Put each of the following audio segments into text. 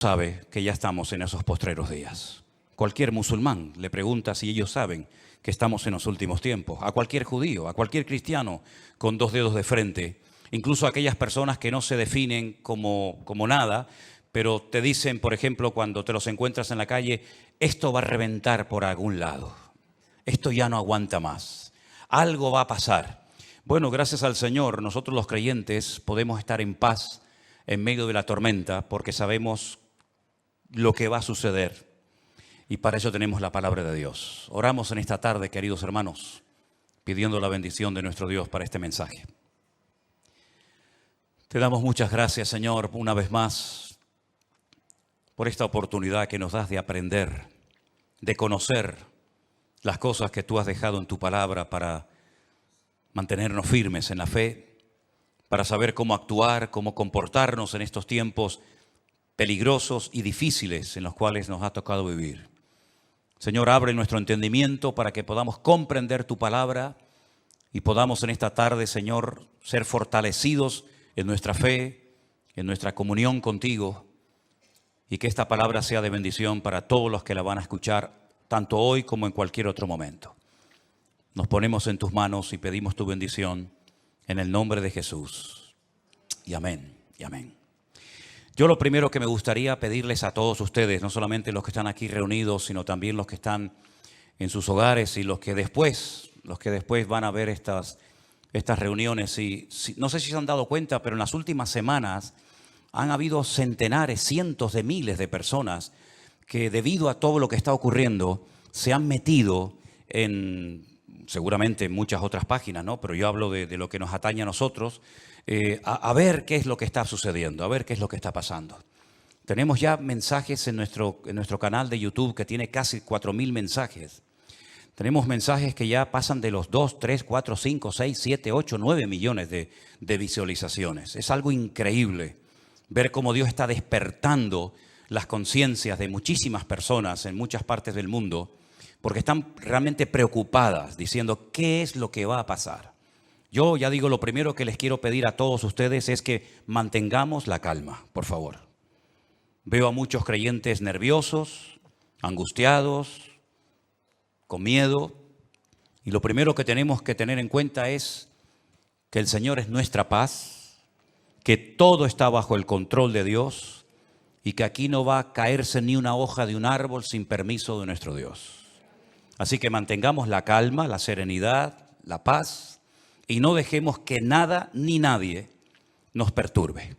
sabe que ya estamos en esos postreros días. Cualquier musulmán le pregunta si ellos saben que estamos en los últimos tiempos. A cualquier judío, a cualquier cristiano con dos dedos de frente, incluso a aquellas personas que no se definen como nada, pero te dicen, por ejemplo, cuando te los encuentras en la calle, esto va a reventar por algún lado. Esto ya no aguanta más. Algo va a pasar. Bueno, gracias al Señor, nosotros los creyentes podemos estar en paz en medio de la tormenta porque sabemos lo que va a suceder. Y para eso tenemos la palabra de Dios. Oramos en esta tarde, queridos hermanos, pidiendo la bendición de nuestro Dios para este mensaje. Te damos muchas gracias, Señor, una vez más, por esta oportunidad que nos das de aprender, de conocer las cosas que tú has dejado en tu palabra para mantenernos firmes en la fe, para saber cómo actuar, cómo comportarnos en estos tiempos peligrosos y difíciles en los cuales nos ha tocado vivir. Señor, abre nuestro entendimiento para que podamos comprender tu palabra y podamos en esta tarde, Señor, ser fortalecidos en nuestra fe, en nuestra comunión contigo, y que esta palabra sea de bendición para todos los que la van a escuchar, tanto hoy como en cualquier otro momento. Nos ponemos en tus manos y pedimos tu bendición en el nombre de Jesús. Y amén, y amén. Yo lo primero que me gustaría pedirles a todos ustedes, no solamente los que están aquí reunidos, sino también los que están en sus hogares y los que después van a ver estas reuniones. No sé si se han dado cuenta, pero en las últimas semanas han habido centenares, cientos de miles de personas que debido a todo lo que está ocurriendo se han metido seguramente en muchas otras páginas, ¿no? Pero yo hablo de lo que nos atañe a nosotros, a ver qué es lo que está sucediendo, a ver qué es lo que está pasando. Tenemos ya mensajes en nuestro canal de YouTube que tiene casi 4.000 mensajes. Tenemos mensajes que ya pasan de los 2, 3, 4, 5, 6, 7, 8, 9 millones de visualizaciones. Es algo increíble ver cómo Dios está despertando las conciencias de muchísimas personas en muchas partes del mundo, porque están realmente preocupadas, diciendo, ¿qué es lo que va a pasar? Yo ya digo, lo primero que les quiero pedir a todos ustedes es que mantengamos la calma, por favor. Veo a muchos creyentes nerviosos, angustiados, con miedo, y lo primero que tenemos que tener en cuenta es que el Señor es nuestra paz, que todo está bajo el control de Dios y que aquí no va a caerse ni una hoja de un árbol sin permiso de nuestro Dios. Así que mantengamos la calma, la serenidad, la paz y no dejemos que nada ni nadie nos perturbe.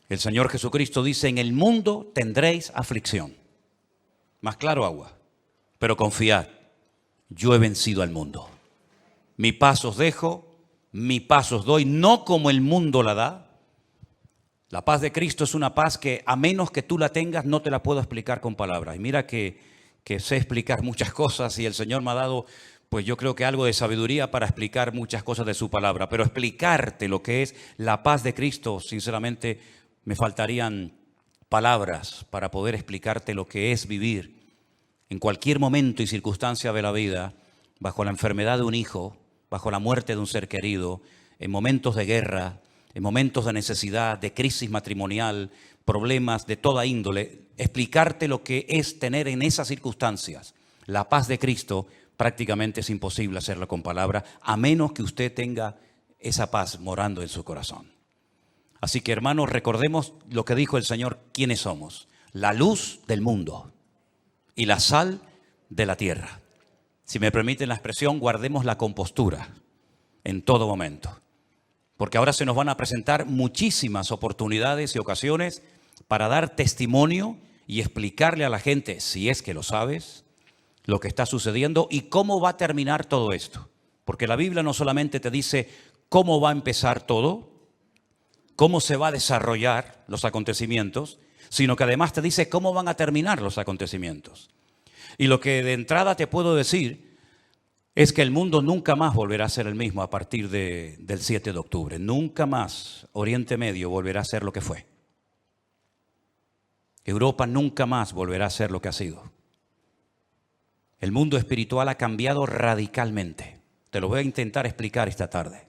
El Señor Jesucristo dice, en el mundo tendréis aflicción. Más claro agua, pero confiad, yo he vencido al mundo. Mi paz os dejo, mi paz os doy, no como el mundo la da. La paz de Cristo es una paz que a menos que tú la tengas no te la puedo explicar con palabras. Y mira que sé explicar muchas cosas y el Señor me ha dado, pues yo creo que algo de sabiduría para explicar muchas cosas de su palabra. Pero explicarte lo que es la paz de Cristo, sinceramente, me faltarían palabras para poder explicarte lo que es vivir en cualquier momento y circunstancia de la vida, bajo la enfermedad de un hijo, bajo la muerte de un ser querido, en momentos de guerra, en momentos de necesidad, de crisis matrimonial, problemas de toda índole, explicarte lo que es tener en esas circunstancias la paz de Cristo, prácticamente es imposible hacerlo con palabras, a menos que usted tenga esa paz morando en su corazón. Así que, hermanos, recordemos lo que dijo el Señor, quiénes somos: la luz del mundo y la sal de la tierra. Si me permiten la expresión, guardemos la compostura en todo momento. Porque ahora se nos van a presentar muchísimas oportunidades y ocasiones para dar testimonio y explicarle a la gente, si es que lo sabes, lo que está sucediendo y cómo va a terminar todo esto. Porque la Biblia no solamente te dice cómo va a empezar todo, cómo se va a desarrollar los acontecimientos, sino que además te dice cómo van a terminar los acontecimientos. Y lo que de entrada te puedo decir es que el mundo nunca más volverá a ser el mismo a partir del 7 de octubre. Nunca más Oriente Medio volverá a ser lo que fue. Europa nunca más volverá a ser lo que ha sido. El mundo espiritual ha cambiado radicalmente. Te lo voy a intentar explicar esta tarde.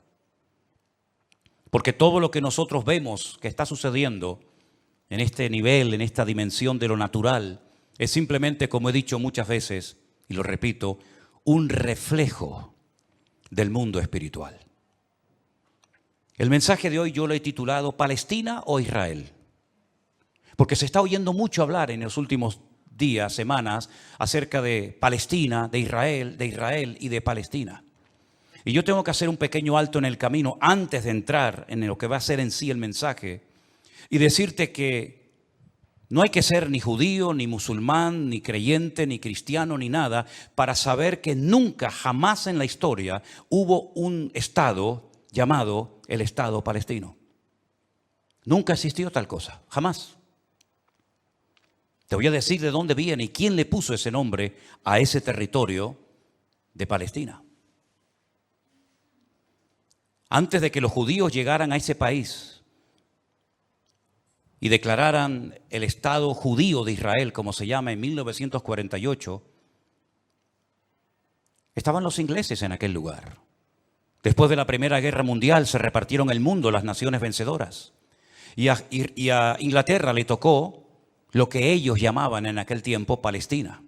Porque todo lo que nosotros vemos que está sucediendo en este nivel, en esta dimensión de lo natural, es simplemente, como he dicho muchas veces, y lo repito, un reflejo del mundo espiritual. El mensaje de hoy yo lo he titulado ¿Palestina o Israel? Porque se está oyendo mucho hablar en los últimos días, semanas, acerca de Palestina, de Israel y de Palestina. Y yo tengo que hacer un pequeño alto en el camino antes de entrar en lo que va a ser en sí el mensaje y decirte que no hay que ser ni judío, ni musulmán, ni creyente, ni cristiano, ni nada para saber que nunca, jamás en la historia hubo un Estado llamado el Estado palestino. Nunca existió tal cosa, jamás. Te voy a decir de dónde viene y quién le puso ese nombre a ese territorio de Palestina. Antes de que los judíos llegaran a ese país y declararan el Estado judío de Israel, como se llama en 1948, estaban los ingleses en aquel lugar. Después de la Primera Guerra Mundial se repartieron el mundo las naciones vencedoras. Y a Inglaterra le tocó lo que ellos llamaban en aquel tiempo Palestina.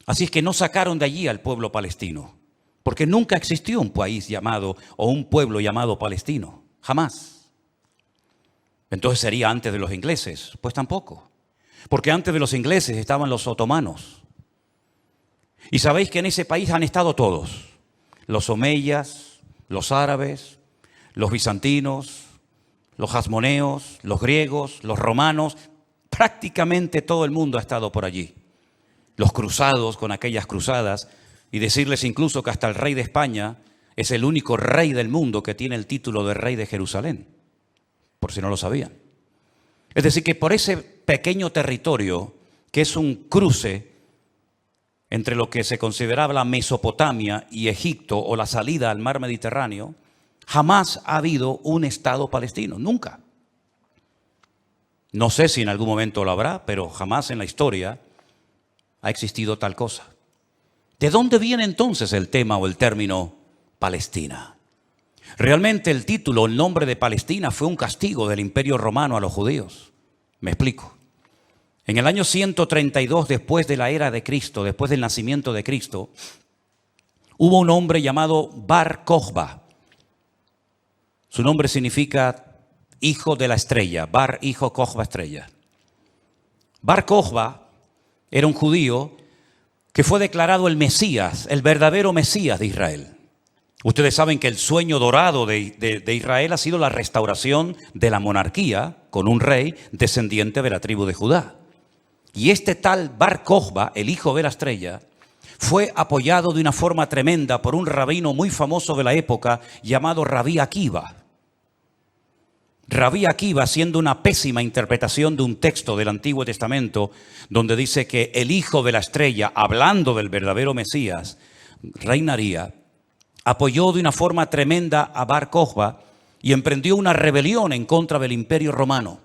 Así es que no sacaron de allí al pueblo palestino, porque nunca existió un país llamado o un pueblo llamado palestino, jamás. Entonces sería antes de los ingleses, pues tampoco, porque antes de los ingleses estaban los otomanos. Y sabéis que en ese país han estado todos, los omeyas, los árabes, los bizantinos, los hasmoneos, los griegos, los romanos, prácticamente todo el mundo ha estado por allí. Los cruzados con aquellas cruzadas, y decirles incluso que hasta el rey de España es el único rey del mundo que tiene el título de rey de Jerusalén, por si no lo sabían. Es decir, que por ese pequeño territorio, que es un cruce entre lo que se consideraba la Mesopotamia y Egipto o la salida al mar Mediterráneo, jamás ha habido un Estado palestino, nunca. No sé si en algún momento lo habrá, pero jamás en la historia ha existido tal cosa. ¿De dónde viene entonces el tema o el término Palestina? Realmente el título, el nombre de Palestina fue un castigo del Imperio Romano a los judíos. Me explico. En el año 132 después de la era de Cristo, después del nacimiento de Cristo, hubo un hombre llamado Bar Kokhba. Su nombre significa hijo de la estrella, Bar, hijo, Kokhba, estrella. Bar Kokhba era un judío que fue declarado el Mesías, el verdadero Mesías de Israel. Ustedes saben que el sueño dorado de Israel ha sido la restauración de la monarquía con un rey descendiente de la tribu de Judá. Y este tal Bar Kokhba, el hijo de la estrella, fue apoyado de una forma tremenda por un rabino muy famoso de la época llamado Rabí Akiva. Rabí Akiva, haciendo una pésima interpretación de un texto del Antiguo Testamento donde dice que el hijo de la estrella, hablando del verdadero Mesías, reinaría, apoyó de una forma tremenda a Bar Kokhba y emprendió una rebelión en contra del Imperio Romano.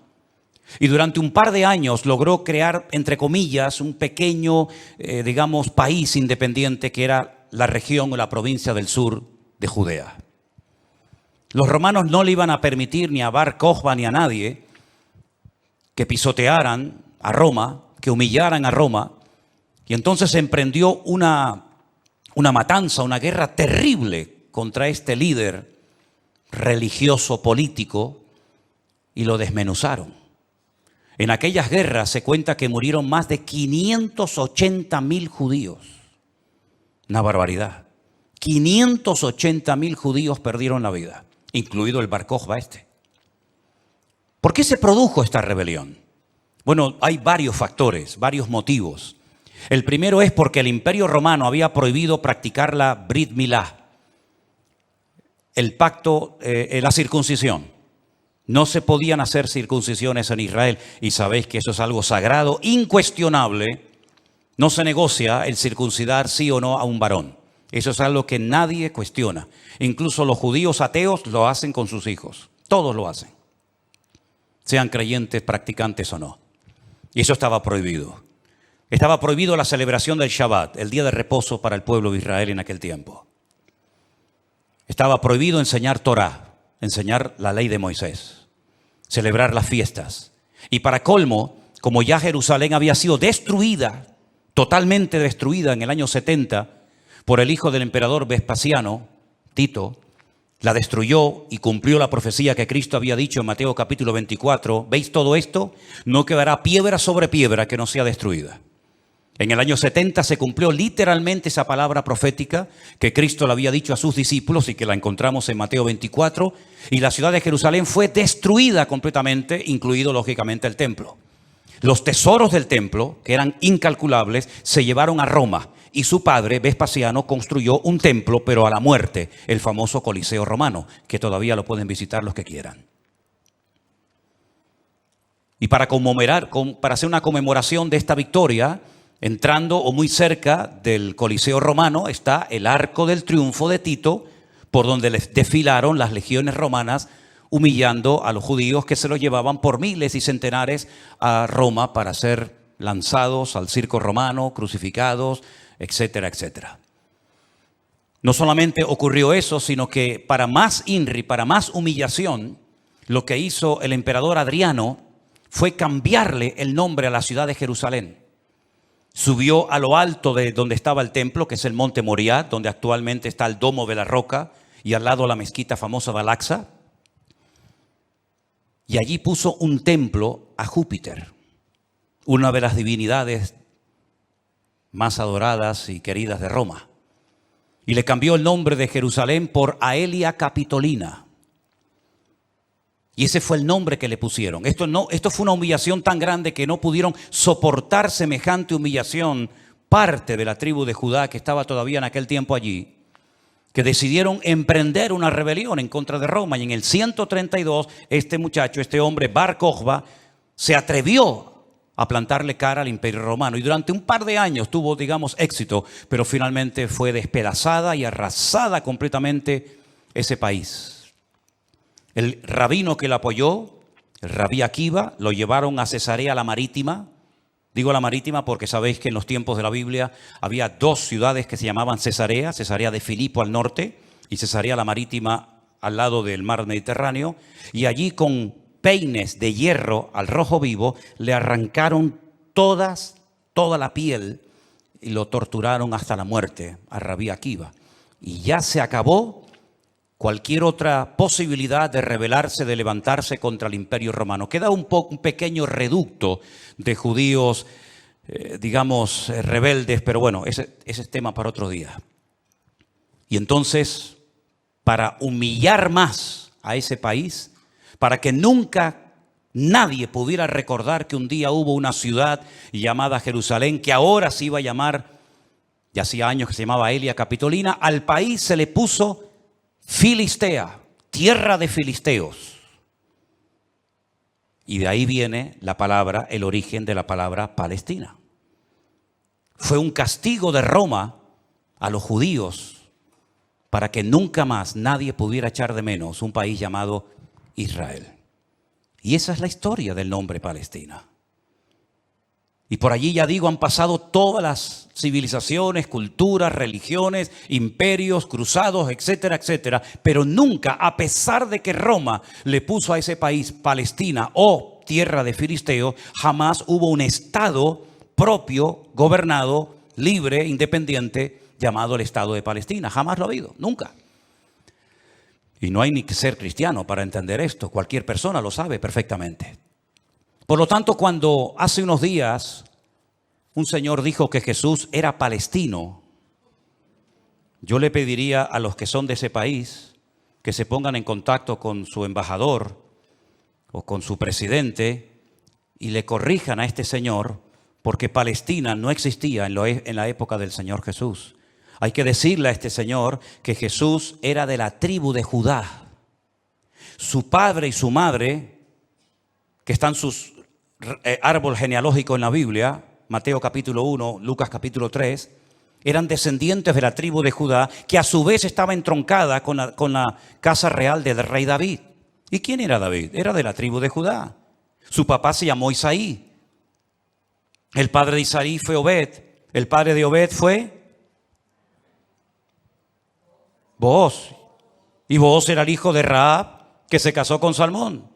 Y durante un par de años logró crear, entre comillas, un pequeño, país independiente que era la región o la provincia del sur de Judea. Los romanos no le iban a permitir ni a Bar Kokhba ni a nadie que pisotearan a Roma, que humillaran a Roma. Y entonces emprendió una matanza, una guerra terrible contra este líder religioso político y lo desmenuzaron. En aquellas guerras se cuenta que murieron más de 580.000 judíos. Una barbaridad. 580.000 judíos perdieron la vida, incluido el Bar Kokhba este. ¿Por qué se produjo esta rebelión? Bueno, hay varios factores, varios motivos. El primero es porque el Imperio Romano había prohibido practicar la Brit Milá, el pacto, la circuncisión. No se podían hacer circuncisiones en Israel y sabéis que eso es algo sagrado, incuestionable. No se negocia el circuncidar sí o no a un varón. Eso es algo que nadie cuestiona. Incluso los judíos ateos lo hacen con sus hijos. Todos lo hacen. Sean creyentes, practicantes o no. Y eso estaba prohibido. Estaba prohibido la celebración del Shabbat, el día de reposo para el pueblo de Israel en aquel tiempo. Estaba prohibido enseñar Torah, enseñar la ley de Moisés. celebrar las fiestas. Y para colmo, como ya Jerusalén había sido destruida, totalmente destruida en el año 70 por el hijo del emperador Vespasiano, Tito, la destruyó y cumplió la profecía que Cristo había dicho en Mateo capítulo 24. ¿Veis todo esto? No quedará piedra sobre piedra que no sea destruida. En el año 70 se cumplió literalmente esa palabra profética que Cristo le había dicho a sus discípulos y que la encontramos en Mateo 24. Y la ciudad de Jerusalén fue destruida completamente, incluido lógicamente el templo. Los tesoros del templo, que eran incalculables, se llevaron a Roma. Y su padre, Vespasiano, construyó un templo, pero a la muerte, el famoso Coliseo romano, que todavía lo pueden visitar los que quieran. Y para hacer una conmemoración de esta victoria, entrando o muy cerca del Coliseo romano está el Arco del Triunfo de Tito, por donde les desfilaron las legiones romanas, humillando a los judíos que se los llevaban por miles y centenares a Roma para ser lanzados al circo romano, crucificados, etcétera, etcétera. No solamente ocurrió eso, sino que para más INRI, para más humillación, lo que hizo el emperador Adriano fue cambiarle el nombre a la ciudad de Jerusalén. Subió a lo alto de donde estaba el templo, que es el monte Moriah, donde actualmente está el Domo de la Roca, y al lado la mezquita famosa de Al-Aqsa. Y allí puso un templo a Júpiter, una de las divinidades más adoradas y queridas de Roma. Y le cambió el nombre de Jerusalén por Aelia Capitolina. Y ese fue el nombre que le pusieron. Esto fue una humillación tan grande que no pudieron soportar semejante humillación parte de la tribu de Judá que estaba todavía en aquel tiempo allí, que decidieron emprender una rebelión en contra de Roma. Y en el 132, este hombre, Bar Kokhba, se atrevió a plantarle cara al Imperio Romano. Y durante un par de años tuvo, éxito, pero finalmente fue despedazada y arrasada completamente ese país. El rabino que la apoyó, el rabí Akiva, lo llevaron a Cesarea la Marítima. Digo la Marítima porque sabéis que en los tiempos de la Biblia había dos ciudades que se llamaban Cesarea, Cesarea de Filipo al norte y Cesarea la Marítima al lado del mar Mediterráneo. Y allí con peines de hierro al rojo vivo le arrancaron toda la piel y lo torturaron hasta la muerte a rabí Akiva. Y ya se acabó cualquier otra posibilidad de rebelarse, de levantarse contra el Imperio Romano. Queda un pequeño reducto de judíos, rebeldes, pero bueno, ese es tema para otro día. Y entonces, para humillar más a ese país, para que nunca nadie pudiera recordar que un día hubo una ciudad llamada Jerusalén, que ahora se iba a llamar, ya hacía años que se llamaba Aelia Capitolina, al país se le puso Filistea, tierra de filisteos. Y de ahí viene el origen de la palabra Palestina. Fue un castigo de Roma a los judíos para que nunca más nadie pudiera echar de menos un país llamado Israel. Y esa es la historia del nombre Palestina. Y por allí, han pasado todas las civilizaciones, culturas, religiones, imperios, cruzados, etcétera, etcétera. Pero nunca, a pesar de que Roma le puso a ese país Palestina o tierra de filisteos, jamás hubo un estado propio, gobernado, libre, independiente, llamado el Estado de Palestina. Jamás lo ha habido, nunca. Y no hay ni que ser cristiano para entender esto. Cualquier persona lo sabe perfectamente. Por lo tanto, cuando hace unos días un señor dijo que Jesús era palestino, yo le pediría a los que son de ese país que se pongan en contacto con su embajador o con su presidente y le corrijan a este señor, porque Palestina no existía en la época del Señor Jesús. Hay que decirle a este señor que Jesús era de la tribu de Judá. Su padre y su madre, que están sus árbol genealógico en la Biblia, Mateo capítulo 1, Lucas capítulo 3, eran descendientes de la tribu de Judá, que a su vez estaba entroncada con la casa real del rey David. ¿Y quién era David? Era de la tribu de Judá. Su papá se llamó Isaí. El padre de Isaí fue Obed. El padre de Obed fue Booz. Y Booz era el hijo de Rahab, que se casó con Salmón,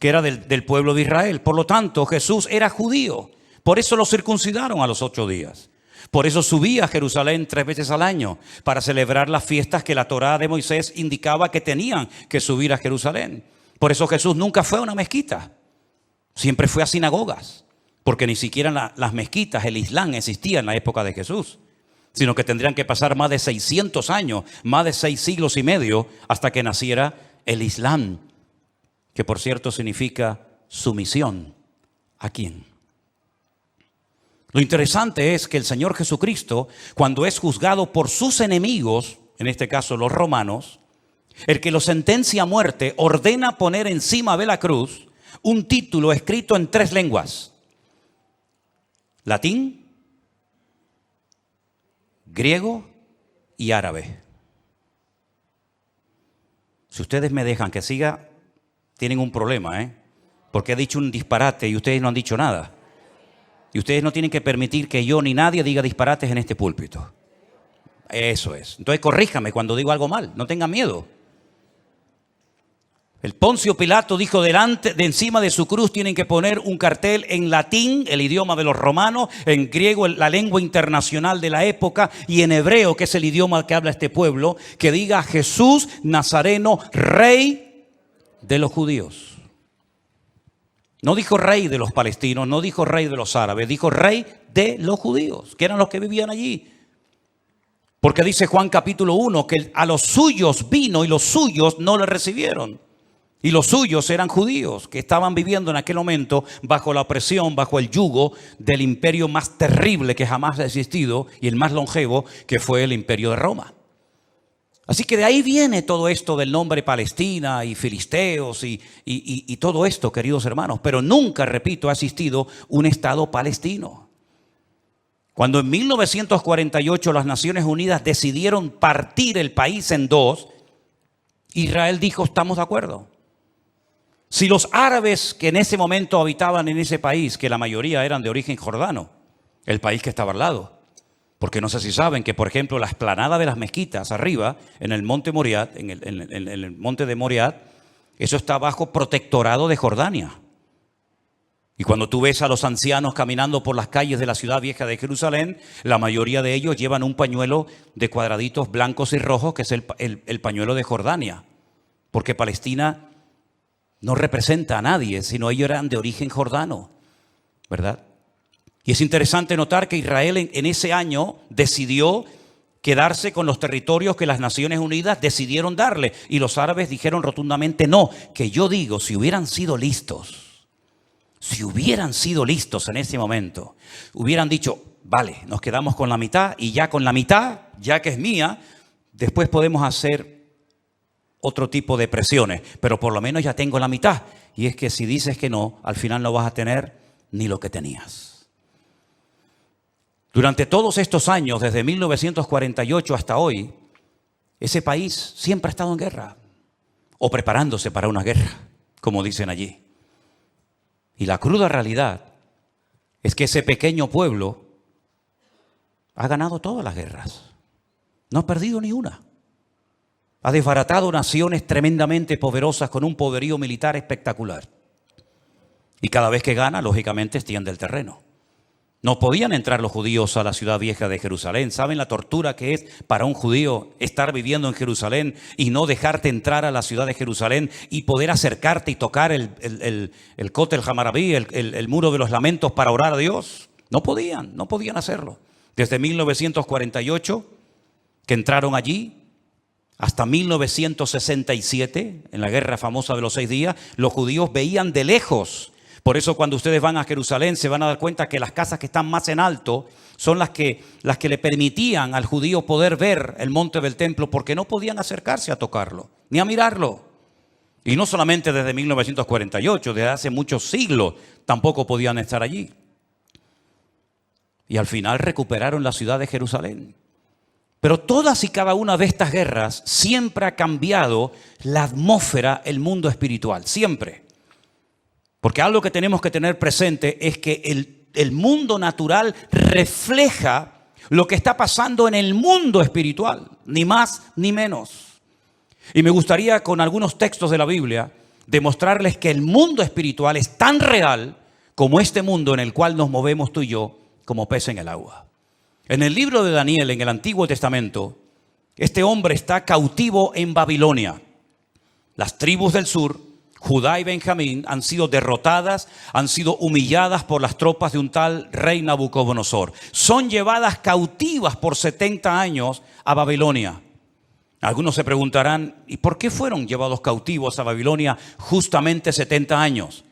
que era del pueblo de Israel. Por lo tanto, Jesús era judío. Por eso lo circuncidaron a los 8 días. Por eso subía a Jerusalén 3 veces al año, para celebrar las fiestas que la Torá de Moisés indicaba que tenían que subir a Jerusalén. Por eso Jesús nunca fue a una mezquita, siempre fue a sinagogas, porque ni siquiera las mezquitas, el Islam, existía en la época de Jesús, sino que tendrían que pasar más de 600 años, más de 6 siglos y medio, hasta que naciera el Islam, que por cierto significa sumisión. ¿A quién? Lo interesante es que el Señor Jesucristo, cuando es juzgado por sus enemigos, en este caso los romanos, el que lo sentencia a muerte, ordena poner encima de la cruz un título escrito en 3 lenguas: latín, griego y árabe. Si ustedes me dejan que siga, tienen un problema, porque he dicho un disparate y ustedes no han dicho nada. Y ustedes no tienen que permitir que yo ni nadie diga disparates en este púlpito. Eso es. Entonces corríjame cuando digo algo mal, no tengan miedo. El Poncio Pilato dijo de encima de su cruz tienen que poner un cartel en latín, el idioma de los romanos, en griego, la lengua internacional de la época, y en hebreo, que es el idioma que habla este pueblo, que diga Jesús Nazareno, Rey de los judíos. No dijo rey de los palestinos, no dijo rey de los árabes, dijo rey de los judíos, que eran los que vivían allí. Porque dice Juan capítulo 1 que a los suyos vino y los suyos no le recibieron. Y los suyos eran judíos que estaban viviendo en aquel momento bajo la opresión, bajo el yugo del imperio más terrible que jamás ha existido y el más longevo, que fue el imperio de Roma. Así que de ahí viene todo esto del nombre Palestina y filisteos y todo esto, queridos hermanos. Pero nunca, repito, ha existido un Estado palestino. Cuando en 1948 las Naciones Unidas decidieron partir el país en 2, Israel dijo, estamos de acuerdo. Si los árabes que en ese momento habitaban en ese país, que la mayoría eran de origen jordano, el país que estaba al lado, porque no sé si saben que, por ejemplo, la explanada de las mezquitas arriba, en el monte Moriat, en el monte de Moriat, eso está bajo protectorado de Jordania. Y cuando tú ves a los ancianos caminando por las calles de la ciudad vieja de Jerusalén, la mayoría de ellos llevan un pañuelo de cuadraditos blancos y rojos, que es el pañuelo de Jordania. Porque Palestina no representa a nadie, sino ellos eran de origen jordano, ¿verdad? Y es interesante notar que Israel en ese año decidió quedarse con los territorios que las Naciones Unidas decidieron darle. Y los árabes dijeron rotundamente no, que yo digo, si hubieran sido listos en ese momento, hubieran dicho, vale, nos quedamos con la mitad y ya con la mitad, ya que es mía, después podemos hacer otro tipo de presiones, pero por lo menos ya tengo la mitad. Y es que si dices que no, al final no vas a tener ni lo que tenías. Durante todos estos años, desde 1948 hasta hoy, ese país siempre ha estado en guerra, o preparándose para una guerra, como dicen allí. Y la cruda realidad es que ese pequeño pueblo ha ganado todas las guerras, no ha perdido ni una. Ha desbaratado naciones tremendamente poderosas con un poderío militar espectacular. Y cada vez que gana, lógicamente, extiende el terreno. No podían entrar los judíos a la ciudad vieja de Jerusalén. ¿Saben la tortura que es para un judío estar viviendo en Jerusalén y no dejarte entrar a la ciudad de Jerusalén y poder acercarte y tocar el Kotel Hamarabí, el muro de los lamentos, para orar a Dios? No podían hacerlo. Desde 1948, que entraron allí, hasta 1967, en la guerra famosa de los 6 días, los judíos veían de lejos. Por eso cuando ustedes van a Jerusalén se van a dar cuenta que las casas que están más en alto son las que le permitían al judío poder ver el monte del templo, porque no podían acercarse a tocarlo, ni a mirarlo. Y no solamente desde 1948, desde hace muchos siglos tampoco podían estar allí. Y al final recuperaron la ciudad de Jerusalén. Pero todas y cada una de estas guerras siempre ha cambiado la atmósfera, el mundo espiritual, siempre. Porque algo que tenemos que tener presente es que el mundo natural refleja lo que está pasando en el mundo espiritual, ni más ni menos. Y me gustaría, con algunos textos de la Biblia, demostrarles que el mundo espiritual es tan real como este mundo en el cual nos movemos tú y yo como pez en el agua. En el libro de Daniel, en el Antiguo Testamento, este hombre está cautivo en Babilonia. Las tribus del sur, Judá y Benjamín, han sido derrotadas, han sido humilladas por las tropas de un tal rey Nabucodonosor. Son llevadas cautivas por 70 años a Babilonia. Algunos se preguntarán, ¿y por qué fueron llevados cautivos a Babilonia justamente 70 años?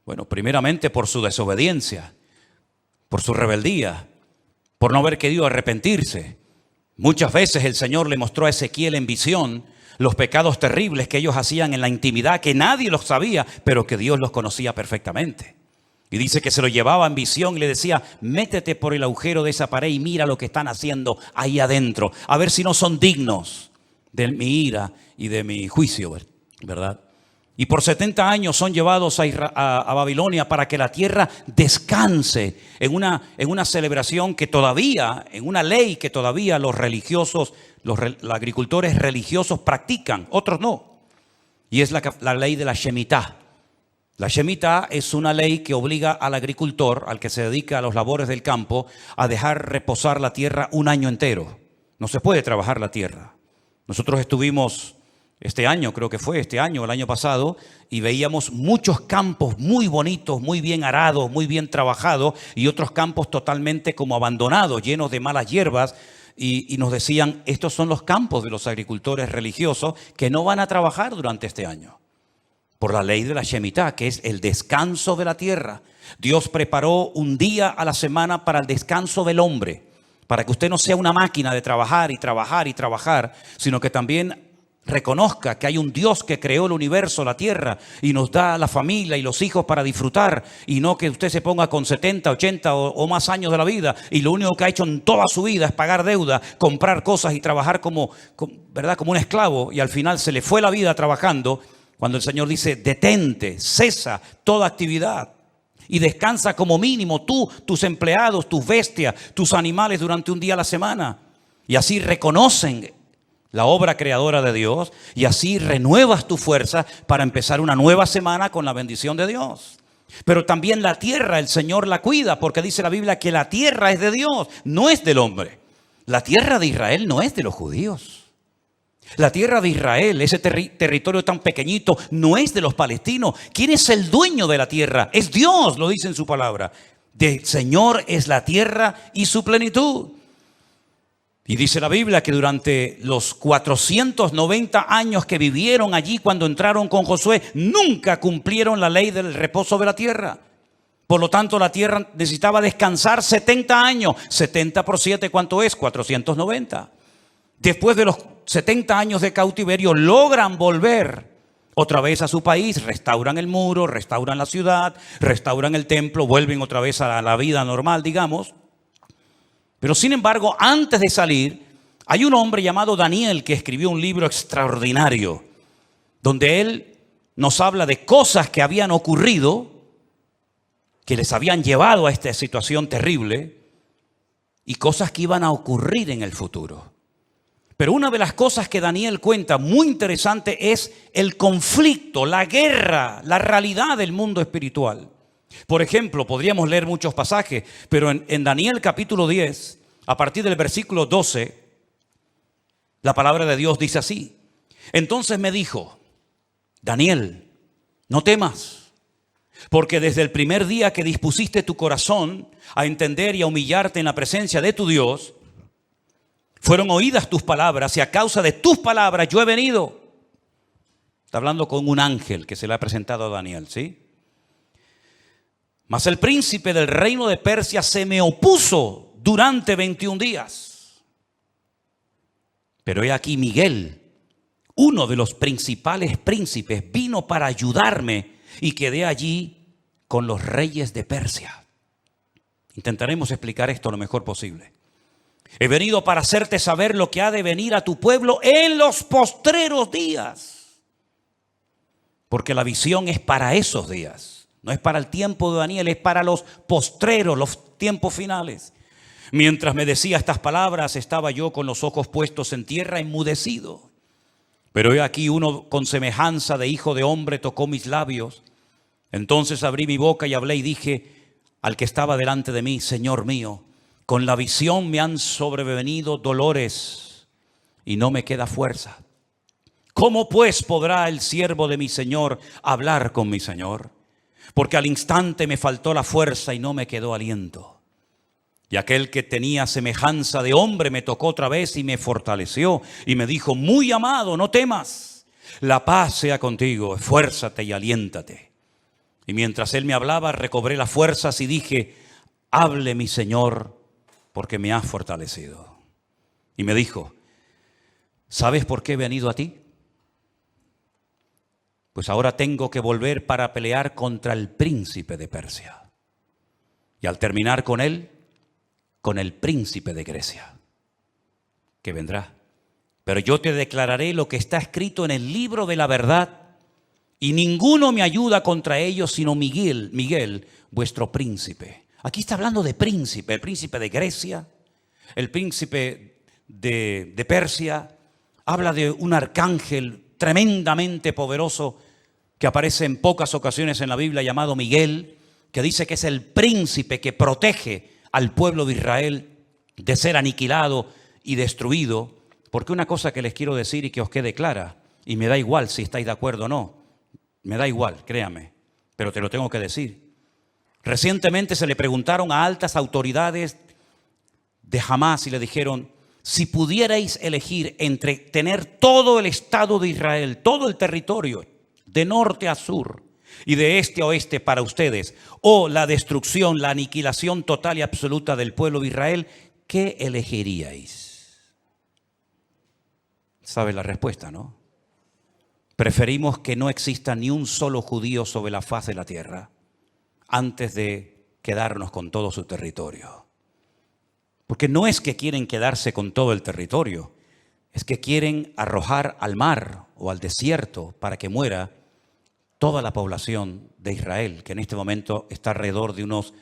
Bueno, primeramente por su desobediencia, por su rebeldía, por no haber querido arrepentirse. Muchas veces el Señor le mostró a Ezequiel en visión los pecados terribles que ellos hacían en la intimidad, que nadie los sabía, pero que Dios los conocía perfectamente. Y dice que se lo llevaba en visión y le decía, métete por el agujero de esa pared y mira lo que están haciendo ahí adentro, a ver si no son dignos de mi ira y de mi juicio, ¿verdad? Y por 70 años son llevados a Babilonia para que la tierra descanse en una celebración que todavía, en una ley que todavía los religiosos, los agricultores religiosos practican, otros no. Y es la ley de la Shemitah. La Shemitah es una ley que obliga al agricultor, al que se dedica a los labores del campo, a dejar reposar la tierra un año entero. No se puede trabajar la tierra. Nosotros estuvimos este año, creo que fue este año, el año pasado, y veíamos muchos campos muy bonitos, muy bien arados, muy bien trabajados, y otros campos totalmente como abandonados, llenos de malas hierbas, y nos decían, estos son los campos de los agricultores religiosos que no van a trabajar durante este año. Por la ley de la Shemitah, que es el descanso de la tierra. Dios preparó un día a la semana para el descanso del hombre, para que usted no sea una máquina de trabajar y trabajar y trabajar, sino que también reconozca que hay un Dios que creó el universo, la tierra, y nos da la familia y los hijos para disfrutar, y no que usted se ponga con 70, 80 o más años de la vida y lo único que ha hecho en toda su vida es pagar deuda, comprar cosas y trabajar ¿verdad? Como un esclavo, y al final se le fue la vida trabajando, cuando el Señor dice, detente, cesa toda actividad y descansa como mínimo tú, tus empleados, tus bestias, tus animales durante un día a la semana. Y así reconocen la obra creadora de Dios y así renuevas tu fuerza para empezar una nueva semana con la bendición de Dios. Pero también la tierra, el Señor la cuida, porque dice la Biblia que la tierra es de Dios, no es del hombre. La tierra de Israel no es de los judíos. La tierra de Israel, ese territorio tan pequeñito, no es de los palestinos. ¿Quién es el dueño de la tierra? Es Dios, lo dice en su palabra. Del Señor es la tierra y su plenitud. Y dice la Biblia que durante los 490 años que vivieron allí cuando entraron con Josué, nunca cumplieron la ley del reposo de la tierra. Por lo tanto, la tierra necesitaba descansar 70 años. 70 por 7, ¿cuánto es? 490. Después de los 70 años de cautiverio, logran volver otra vez a su país, restauran el muro, restauran la ciudad, restauran el templo, vuelven otra vez a la vida normal, digamos. Pero sin embargo, antes de salir, hay un hombre llamado Daniel que escribió un libro extraordinario, donde él nos habla de cosas que habían ocurrido, que les habían llevado a esta situación terrible, y cosas que iban a ocurrir en el futuro. Pero una de las cosas que Daniel cuenta muy interesante es el conflicto, la guerra, la realidad del mundo espiritual. Por ejemplo, podríamos leer muchos pasajes, pero en Daniel capítulo 10, a partir del versículo 12, la palabra de Dios dice así. Entonces me dijo, Daniel, no temas, porque desde el primer día que dispusiste tu corazón a entender y a humillarte en la presencia de tu Dios, fueron oídas tus palabras y a causa de tus palabras yo he venido. Está hablando con un ángel que se le ha presentado a Daniel, ¿sí? Mas el príncipe del reino de Persia se me opuso durante 21 días. Pero he aquí Miguel, uno de los principales príncipes, vino para ayudarme y quedé allí con los reyes de Persia. Intentaremos explicar esto lo mejor posible. He venido para hacerte saber lo que ha de venir a tu pueblo en los postreros días. Porque la visión es para esos días. No es para el tiempo de Daniel, es para los postreros, los tiempos finales. Mientras me decía estas palabras, estaba yo con los ojos puestos en tierra, enmudecido. Pero he aquí uno con semejanza de hijo de hombre tocó mis labios. Entonces abrí mi boca y hablé y dije al que estaba delante de mí: Señor mío, con la visión me han sobrevenido dolores y no me queda fuerza. ¿Cómo pues podrá el siervo de mi Señor hablar con mi Señor? Porque al instante me faltó la fuerza y no me quedó aliento. Y aquel que tenía semejanza de hombre me tocó otra vez y me fortaleció y me dijo: muy amado, no temas, la paz sea contigo, esfuérzate y aliéntate. Y mientras él me hablaba, recobré las fuerzas y dije: hable mi Señor, porque me has fortalecido. Y me dijo: ¿sabes por qué he venido a ti? Pues ahora tengo que volver para pelear contra el príncipe de Persia. Y al terminar con él, con el príncipe de Grecia, que vendrá. Pero yo te declararé lo que está escrito en el libro de la verdad, y ninguno me ayuda contra ellos sino Miguel, vuestro príncipe. Aquí está hablando de príncipe, el príncipe de Grecia, el príncipe de Persia. Habla de un arcángel tremendamente poderoso que aparece en pocas ocasiones en la Biblia, llamado Miguel, que dice que es el príncipe que protege al pueblo de Israel de ser aniquilado y destruido. Porque una cosa que les quiero decir y que os quede clara, y me da igual si estáis de acuerdo o no, me da igual, créame, pero te lo tengo que decir. Recientemente se le preguntaron a altas autoridades de Hamás y le dijeron: si pudierais elegir entre tener todo el Estado de Israel, todo el territorio, de norte a sur y de este a oeste para ustedes, o la destrucción, la aniquilación total y absoluta del pueblo de Israel, ¿qué elegiríais? ¿Sabe la respuesta, no? Preferimos que no exista ni un solo judío sobre la faz de la tierra antes de quedarnos con todo su territorio. Porque no es que quieren quedarse con todo el territorio, es que quieren arrojar al mar o al desierto para que muera toda la población de Israel, que en este momento está alrededor de unos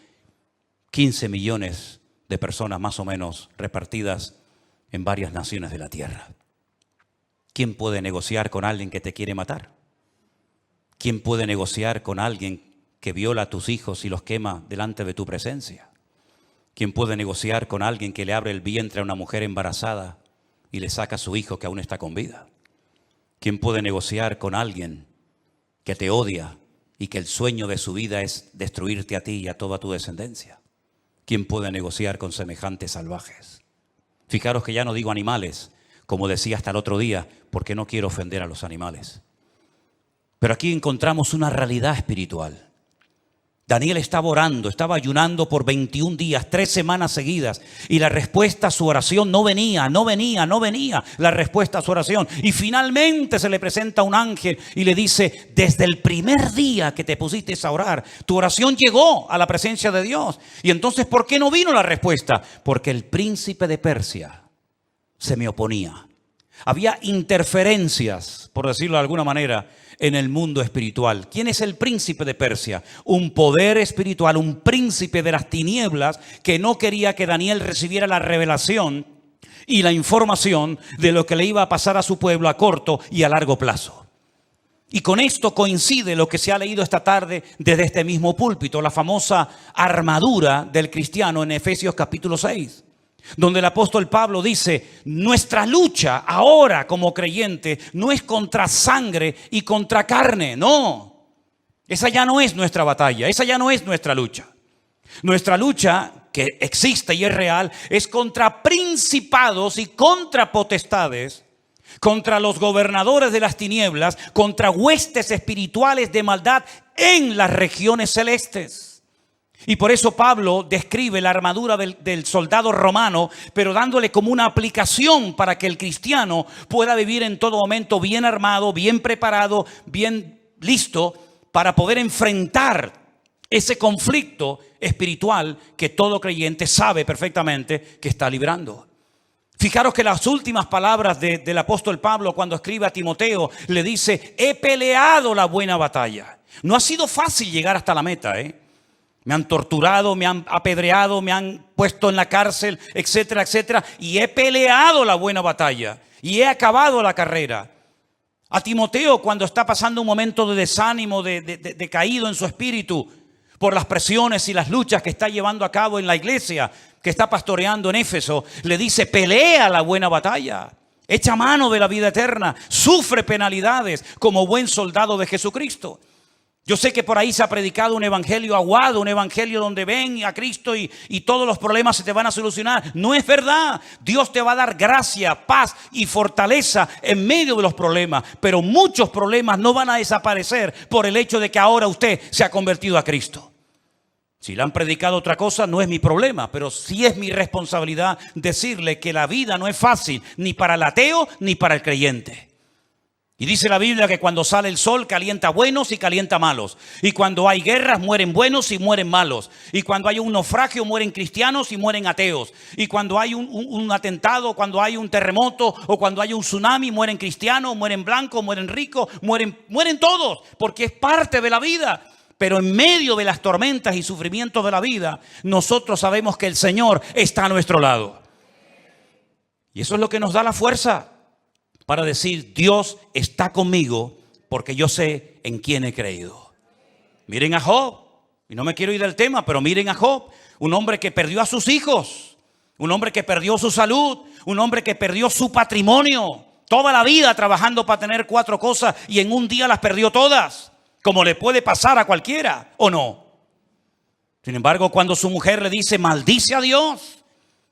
15 millones de personas más o menos repartidas en varias naciones de la tierra. ¿Quién puede negociar con alguien que te quiere matar? ¿Quién puede negociar con alguien que viola a tus hijos y los quema delante de tu presencia? ¿Quién puede negociar con alguien que le abre el vientre a una mujer embarazada y le saca a su hijo que aún está con vida? ¿Quién puede negociar con alguien que te odia y que el sueño de su vida es destruirte a ti y a toda tu descendencia? ¿Quién puede negociar con semejantes salvajes? Fijaros que ya no digo animales, como decía hasta el otro día, porque no quiero ofender a los animales. Pero aquí encontramos una realidad espiritual. Daniel estaba orando, estaba ayunando por 21 días, 3 semanas seguidas, y la respuesta a su oración no venía la respuesta a su oración. Y finalmente se le presenta un ángel y le dice: desde el primer día que te pusiste a orar, tu oración llegó a la presencia de Dios. Y entonces, ¿por qué no vino la respuesta? Porque el príncipe de Persia se me oponía. Había interferencias, por decirlo de alguna manera, en el mundo espiritual. ¿Quién es el príncipe de Persia? Un poder espiritual, un príncipe de las tinieblas que no quería que Daniel recibiera la revelación y la información de lo que le iba a pasar a su pueblo a corto y a largo plazo. Y con esto coincide lo que se ha leído esta tarde desde este mismo púlpito, la famosa armadura del cristiano en Efesios capítulo 6. Donde el apóstol Pablo dice: nuestra lucha ahora como creyente no es contra sangre y contra carne, no. Esa ya no es nuestra batalla, esa ya no es nuestra lucha. Nuestra lucha, que existe y es real, es contra principados y contra potestades, contra los gobernadores de las tinieblas, contra huestes espirituales de maldad en las regiones celestes. Y por eso Pablo describe la armadura del soldado romano, pero dándole como una aplicación para que el cristiano pueda vivir en todo momento bien armado, bien preparado, bien listo para poder enfrentar ese conflicto espiritual que todo creyente sabe perfectamente que está librando. Fijaros que las últimas palabras del apóstol Pablo cuando escribe a Timoteo le dice: he peleado la buena batalla. No ha sido fácil llegar hasta la meta, Me han torturado, me han apedreado, me han puesto en la cárcel, etcétera, etcétera. Y he peleado la buena batalla y he acabado la carrera. A Timoteo cuando está pasando un momento de desánimo, de caído en su espíritu por las presiones y las luchas que está llevando a cabo en la iglesia que está pastoreando en Éfeso, le dice: pelea la buena batalla, echa mano de la vida eterna, sufre penalidades como buen soldado de Jesucristo. Yo sé que por ahí se ha predicado un evangelio aguado, un evangelio donde ven a Cristo y todos los problemas se te van a solucionar. No es verdad. Dios te va a dar gracia, paz y fortaleza en medio de los problemas. Pero muchos problemas no van a desaparecer por el hecho de que ahora usted se ha convertido a Cristo. Si le han predicado otra cosa, no es mi problema, pero sí es mi responsabilidad decirle que la vida no es fácil, ni para el ateo ni para el creyente. Y dice la Biblia que cuando sale el sol calienta buenos y calienta malos. Y cuando hay guerras mueren buenos y mueren malos. Y cuando hay un naufragio mueren cristianos y mueren ateos. Y cuando hay un atentado, cuando hay un terremoto o cuando hay un tsunami, mueren cristianos, mueren blancos, mueren ricos, mueren todos, porque es parte de la vida. Pero en medio de las tormentas y sufrimientos de la vida, nosotros sabemos que el Señor está a nuestro lado. Y eso es lo que nos da la fuerza para decir: Dios está conmigo porque yo sé en quién he creído. Miren a Job, y no me quiero ir del tema, pero miren a Job, un hombre que perdió a sus hijos, un hombre que perdió su salud, un hombre que perdió su patrimonio, toda la vida trabajando para tener 4 cosas y en un día las perdió todas. Como le puede pasar a cualquiera, ¿o no? Sin embargo, cuando su mujer le dice: maldice a Dios,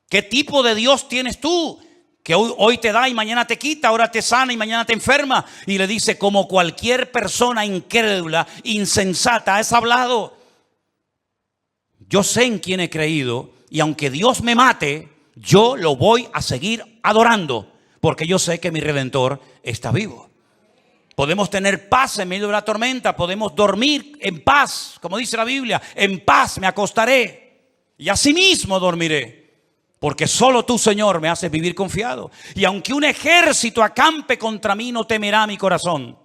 ¿qué tipo de Dios tienes tú? Que hoy te da y mañana te quita, ahora te sana y mañana te enferma. Y le dice: como cualquier persona incrédula, insensata, has hablado. Yo sé en quién he creído y aunque Dios me mate, yo lo voy a seguir adorando, porque yo sé que mi Redentor está vivo. Podemos tener paz en medio de la tormenta, podemos dormir en paz, como dice la Biblia: en paz me acostaré y asimismo dormiré, porque solo tú, Señor, me haces vivir confiado. Y aunque un ejército acampe contra mí, no temerá mi corazón,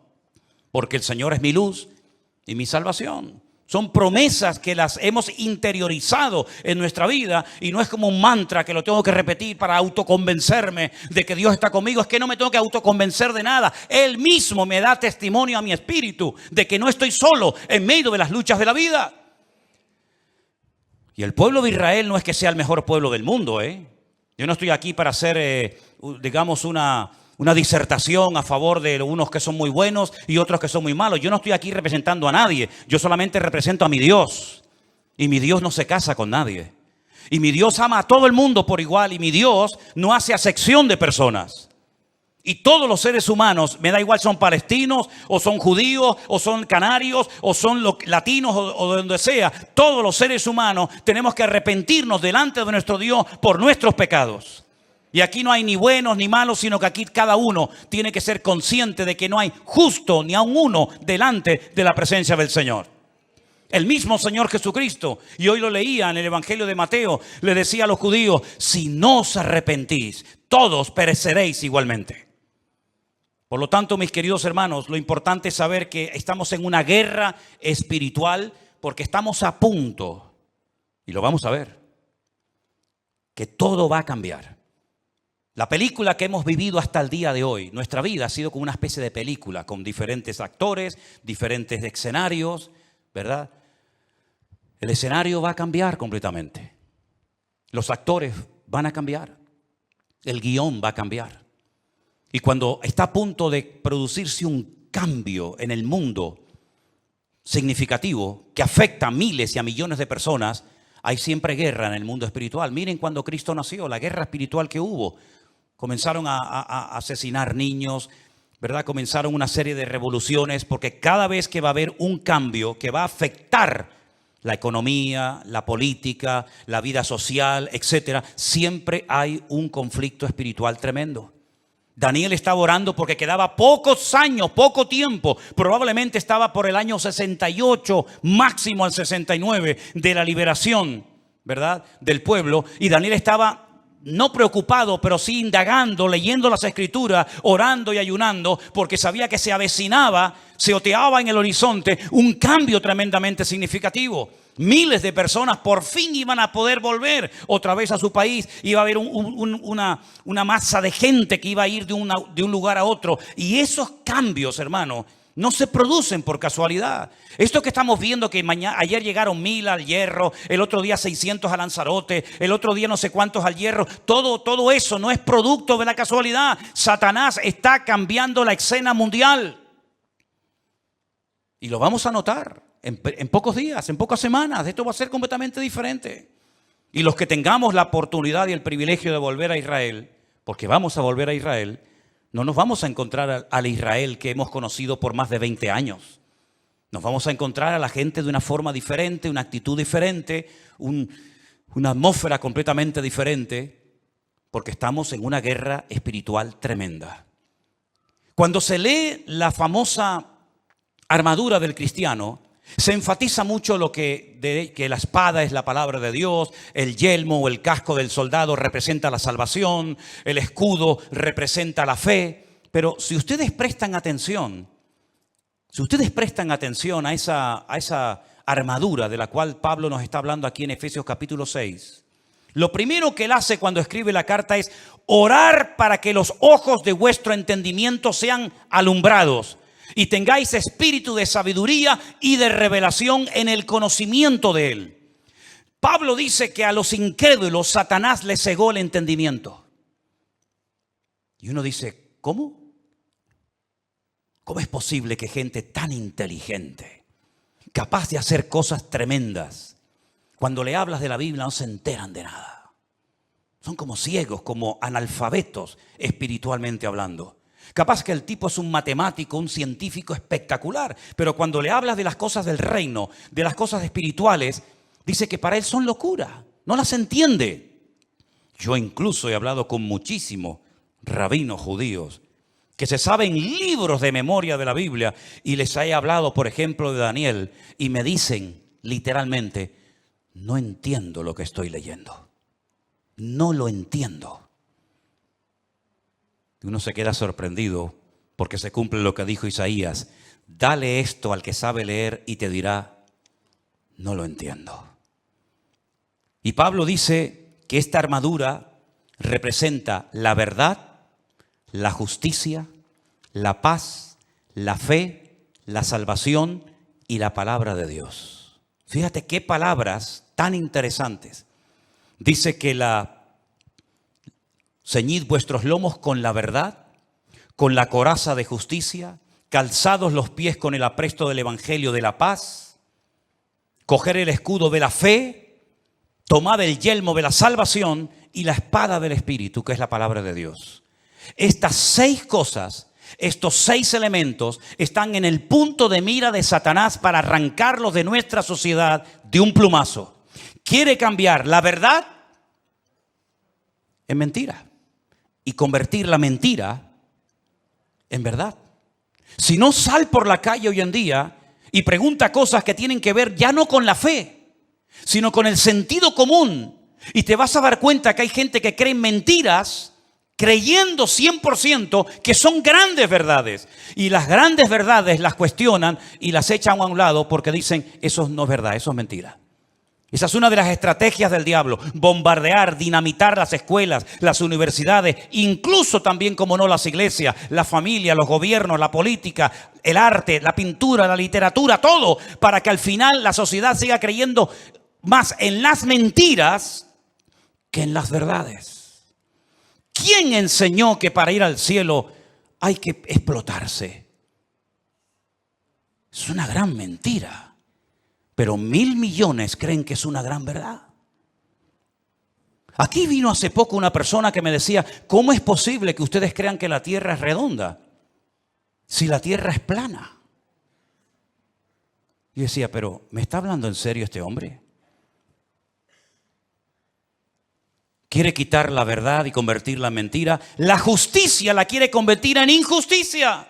porque el Señor es mi luz y mi salvación. Son promesas que las hemos interiorizado en nuestra vida y no es como un mantra que lo tengo que repetir para autoconvencerme de que Dios está conmigo. Es que no me tengo que autoconvencer de nada. Él mismo me da testimonio a mi espíritu de que no estoy solo en medio de las luchas de la vida. Y el pueblo de Israel no es que sea el mejor pueblo del mundo, Yo no estoy aquí para hacer, digamos, una disertación a favor de unos que son muy buenos y otros que son muy malos. Yo no estoy aquí representando a nadie. Yo solamente represento a mi Dios. Y mi Dios no se casa con nadie. Y mi Dios ama a todo el mundo por igual. Y mi Dios no hace acepción de personas. Y todos los seres humanos, me da igual, son palestinos, o son judíos, o son canarios, o son latinos, o de donde sea. Todos los seres humanos tenemos que arrepentirnos delante de nuestro Dios por nuestros pecados. Y aquí no hay ni buenos ni malos, sino que aquí cada uno tiene que ser consciente de que no hay justo ni aun uno delante de la presencia del Señor. El mismo Señor Jesucristo, y hoy lo leía en el Evangelio de Mateo, le decía a los judíos: si no os arrepentís, todos pereceréis igualmente. Por lo tanto, mis queridos hermanos, lo importante es saber que estamos en una guerra espiritual porque estamos a punto, y lo vamos a ver, que todo va a cambiar. La película que hemos vivido hasta el día de hoy, nuestra vida ha sido como una especie de película con diferentes actores, diferentes escenarios, ¿verdad? El escenario va a cambiar completamente. Los actores van a cambiar. El guión va a cambiar. Y cuando está a punto de producirse un cambio en el mundo significativo que afecta a miles y a millones de personas, hay siempre guerra en el mundo espiritual. Miren cuando Cristo nació, la guerra espiritual que hubo. Comenzaron a asesinar niños, ¿verdad? Comenzaron una serie de revoluciones porque cada vez que va a haber un cambio que va a afectar la economía, la política, la vida social, etcétera, siempre hay un conflicto espiritual tremendo. Daniel estaba orando porque quedaba pocos años, poco tiempo, probablemente estaba por el año 68, máximo al 69 de la liberación, ¿verdad?, del pueblo, y Daniel estaba no preocupado, pero sí indagando, leyendo las escrituras, orando y ayunando, porque sabía que se avecinaba, se oteaba en el horizonte un cambio tremendamente significativo. Miles de personas por fin iban a poder volver otra vez a su país. Iba a haber una masa de gente que iba a ir de un lugar a otro. Y esos cambios, hermano, no se producen por casualidad. Esto que estamos viendo, que ayer llegaron 1000 al Hierro, el otro día 600 a Lanzarote, el otro día no sé cuántos al Hierro, todo eso no es producto de la casualidad. Satanás está cambiando la escena mundial. Y lo vamos a notar en pocos días, en pocas semanas. Esto va a ser completamente diferente. Y los que tengamos la oportunidad y el privilegio de volver a Israel, porque vamos a volver a Israel, no nos vamos a encontrar al Israel que hemos conocido por más de 20 años. Nos vamos a encontrar a la gente de una forma diferente, una actitud diferente, una atmósfera completamente diferente, porque estamos en una guerra espiritual tremenda. Cuando se lee la famosa armadura del cristiano, se enfatiza mucho que la espada es la palabra de Dios, el yelmo o el casco del soldado representa la salvación, el escudo representa la fe. Pero si ustedes prestan atención a esa armadura de la cual Pablo nos está hablando aquí en Efesios capítulo 6, lo primero que él hace cuando escribe la carta es orar para que los ojos de vuestro entendimiento sean alumbrados y tengáis espíritu de sabiduría y de revelación en el conocimiento de Él. Pablo dice que a los incrédulos Satanás les cegó el entendimiento. Y uno dice, ¿cómo? ¿Cómo es posible que gente tan inteligente, capaz de hacer cosas tremendas, cuando le hablas de la Biblia no se enteran de nada? Son como ciegos, como analfabetos espiritualmente hablando. Capaz que el tipo es un matemático, un científico espectacular, pero cuando le hablas de las cosas del reino, de las cosas espirituales, dice que para él son locura, no las entiende. Yo incluso he hablado con muchísimos rabinos judíos que se saben libros de memoria de la Biblia y les he hablado, por ejemplo, de Daniel y me dicen literalmente, no entiendo lo que estoy leyendo, no lo entiendo. Uno se queda sorprendido porque se cumple lo que dijo Isaías. Dale esto al que sabe leer y te dirá, no lo entiendo. Y Pablo dice que esta armadura representa la verdad, la justicia, la paz, la fe, la salvación y la palabra de Dios. Fíjate qué palabras tan interesantes. Dice que ceñid vuestros lomos con la verdad, con la coraza de justicia, calzados los pies con el apresto del evangelio de la paz, coger el escudo de la fe, tomad el yelmo de la salvación y la espada del Espíritu, que es la palabra de Dios. Estas 6 cosas, estos 6 elementos están en el punto de mira de Satanás para arrancarlos de nuestra sociedad de un plumazo. Quiere cambiar la verdad en mentira y convertir la mentira en verdad. Si no, sal por la calle hoy en día y pregunta cosas que tienen que ver ya no con la fe, sino con el sentido común. Y te vas a dar cuenta que hay gente que cree en mentiras creyendo 100% que son grandes verdades. Y las grandes verdades las cuestionan y las echan a un lado porque dicen, eso no es verdad, eso es mentira. Esa es una de las estrategias del diablo, bombardear, dinamitar las escuelas, las universidades, incluso también, como no, las iglesias, la familia, los gobiernos, la política, el arte, la pintura, la literatura, todo, para que al final la sociedad siga creyendo más en las mentiras que en las verdades. ¿Quién enseñó que para ir al cielo hay que explotarse? Es una gran mentira. Pero 1.000 millones creen que es una gran verdad. Aquí vino hace poco una persona que me decía, ¿cómo es posible que ustedes crean que la tierra es redonda si la tierra es plana? Yo decía, pero ¿me está hablando en serio este hombre? Quiere quitar la verdad y convertirla en mentira. La justicia la quiere convertir en injusticia.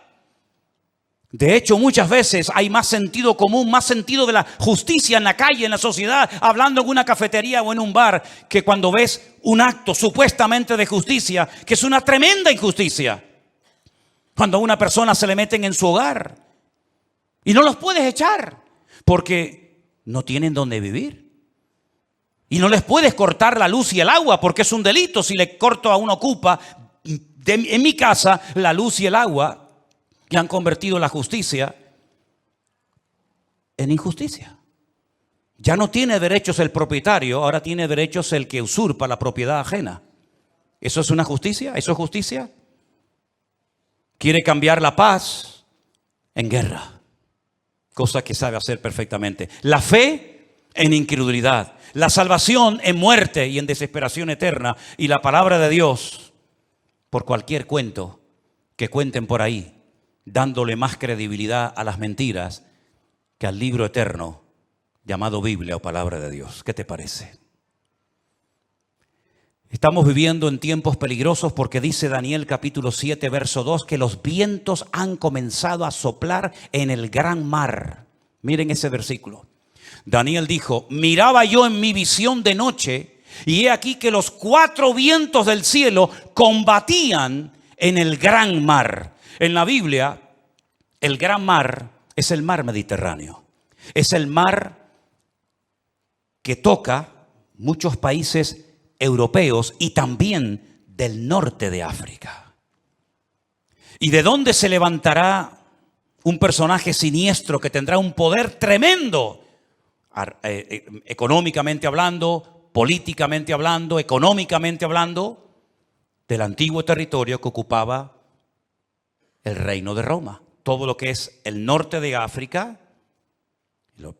De hecho, muchas veces hay más sentido común, más sentido de la justicia en la calle, en la sociedad, hablando en una cafetería o en un bar, que cuando ves un acto supuestamente de justicia, que es una tremenda injusticia. Cuando a una persona se le meten en su hogar y no los puedes echar, porque no tienen dónde vivir. Y no les puedes cortar la luz y el agua porque es un delito si le corto a un ocupa en mi casa la luz y el agua, que han convertido la justicia en injusticia. Ya no tiene derechos el propietario, ahora tiene derechos el que usurpa la propiedad ajena. ¿Eso es una justicia? ¿Eso es justicia? Quiere cambiar la paz en guerra, cosa que sabe hacer perfectamente. La fe en incredulidad, la salvación en muerte y en desesperación eterna, y la palabra de Dios por cualquier cuento que cuenten por ahí, dándole más credibilidad a las mentiras que al libro eterno llamado Biblia o palabra de Dios. ¿Qué te parece? Estamos viviendo en tiempos peligrosos porque dice Daniel capítulo 7, verso 2, que los vientos han comenzado a soplar en el gran mar. Miren ese versículo. Daniel dijo, miraba yo en mi visión de noche y he aquí que los 4 vientos del cielo combatían en el gran mar. En la Biblia, el gran mar es el mar Mediterráneo. Es el mar que toca muchos países europeos y también del norte de África. ¿Y de dónde se levantará un personaje siniestro que tendrá un poder tremendo? Económicamente hablando, políticamente hablando, económicamente hablando, del antiguo territorio que ocupaba el reino de Roma. Todo lo que es el norte de África,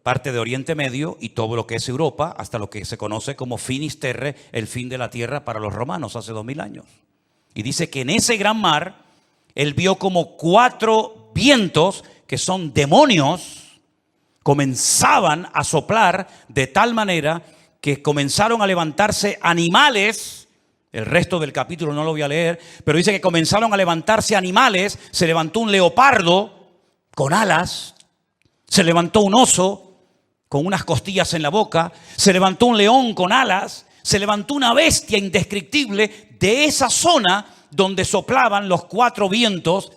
parte de Oriente Medio y todo lo que es Europa, hasta lo que se conoce como finis terrae, el fin de la tierra para los romanos hace 2000 años. Y dice que en ese gran mar, él vio como 4 vientos, que son demonios, comenzaban a soplar de tal manera que comenzaron a levantarse animales. El resto del capítulo no lo voy a leer, pero dice que comenzaron a levantarse animales. Se levantó un leopardo con alas, se levantó un oso con unas costillas en la boca, se levantó un león con alas, se levantó una bestia indescriptible de esa zona donde soplaban los 4 vientos.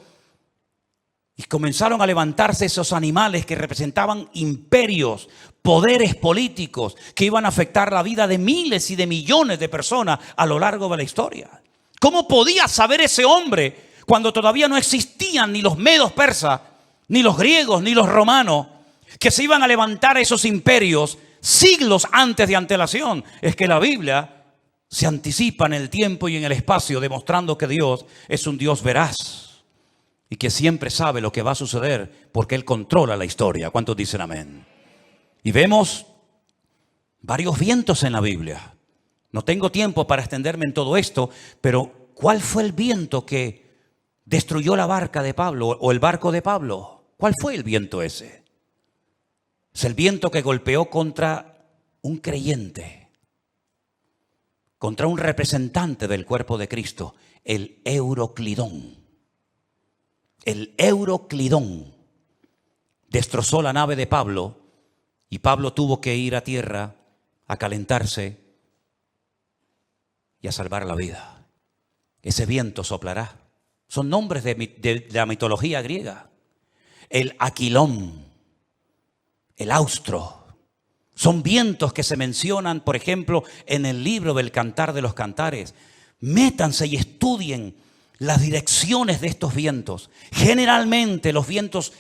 Y comenzaron a levantarse esos animales que representaban imperios, poderes políticos que iban a afectar la vida de miles y de millones de personas a lo largo de la historia. ¿Cómo podía saber ese hombre cuando todavía no existían ni los medos persas, ni los griegos, ni los romanos, que se iban a levantar esos imperios siglos antes de antelación? Es que la Biblia se anticipa en el tiempo y en el espacio, demostrando que Dios es un Dios veraz y que siempre sabe lo que va a suceder porque Él controla la historia. ¿Cuántos dicen amén? Y vemos varios vientos en la Biblia. No tengo tiempo para extenderme en todo esto, pero ¿cuál fue el viento que destruyó la barca de Pablo o el barco de Pablo? ¿Cuál fue el viento ese? Es el viento que golpeó contra un creyente, contra un representante del cuerpo de Cristo, el Euroclidón. El Euroclidón destrozó la nave de Pablo y Pablo tuvo que ir a tierra a calentarse y a salvar la vida. Ese viento soplará. Son nombres de la mitología griega. El Aquilón, el Austro. Son vientos que se mencionan, por ejemplo, en el libro del Cantar de los Cantares. Métanse y estudien las direcciones de estos vientos. Generalmente los vientos,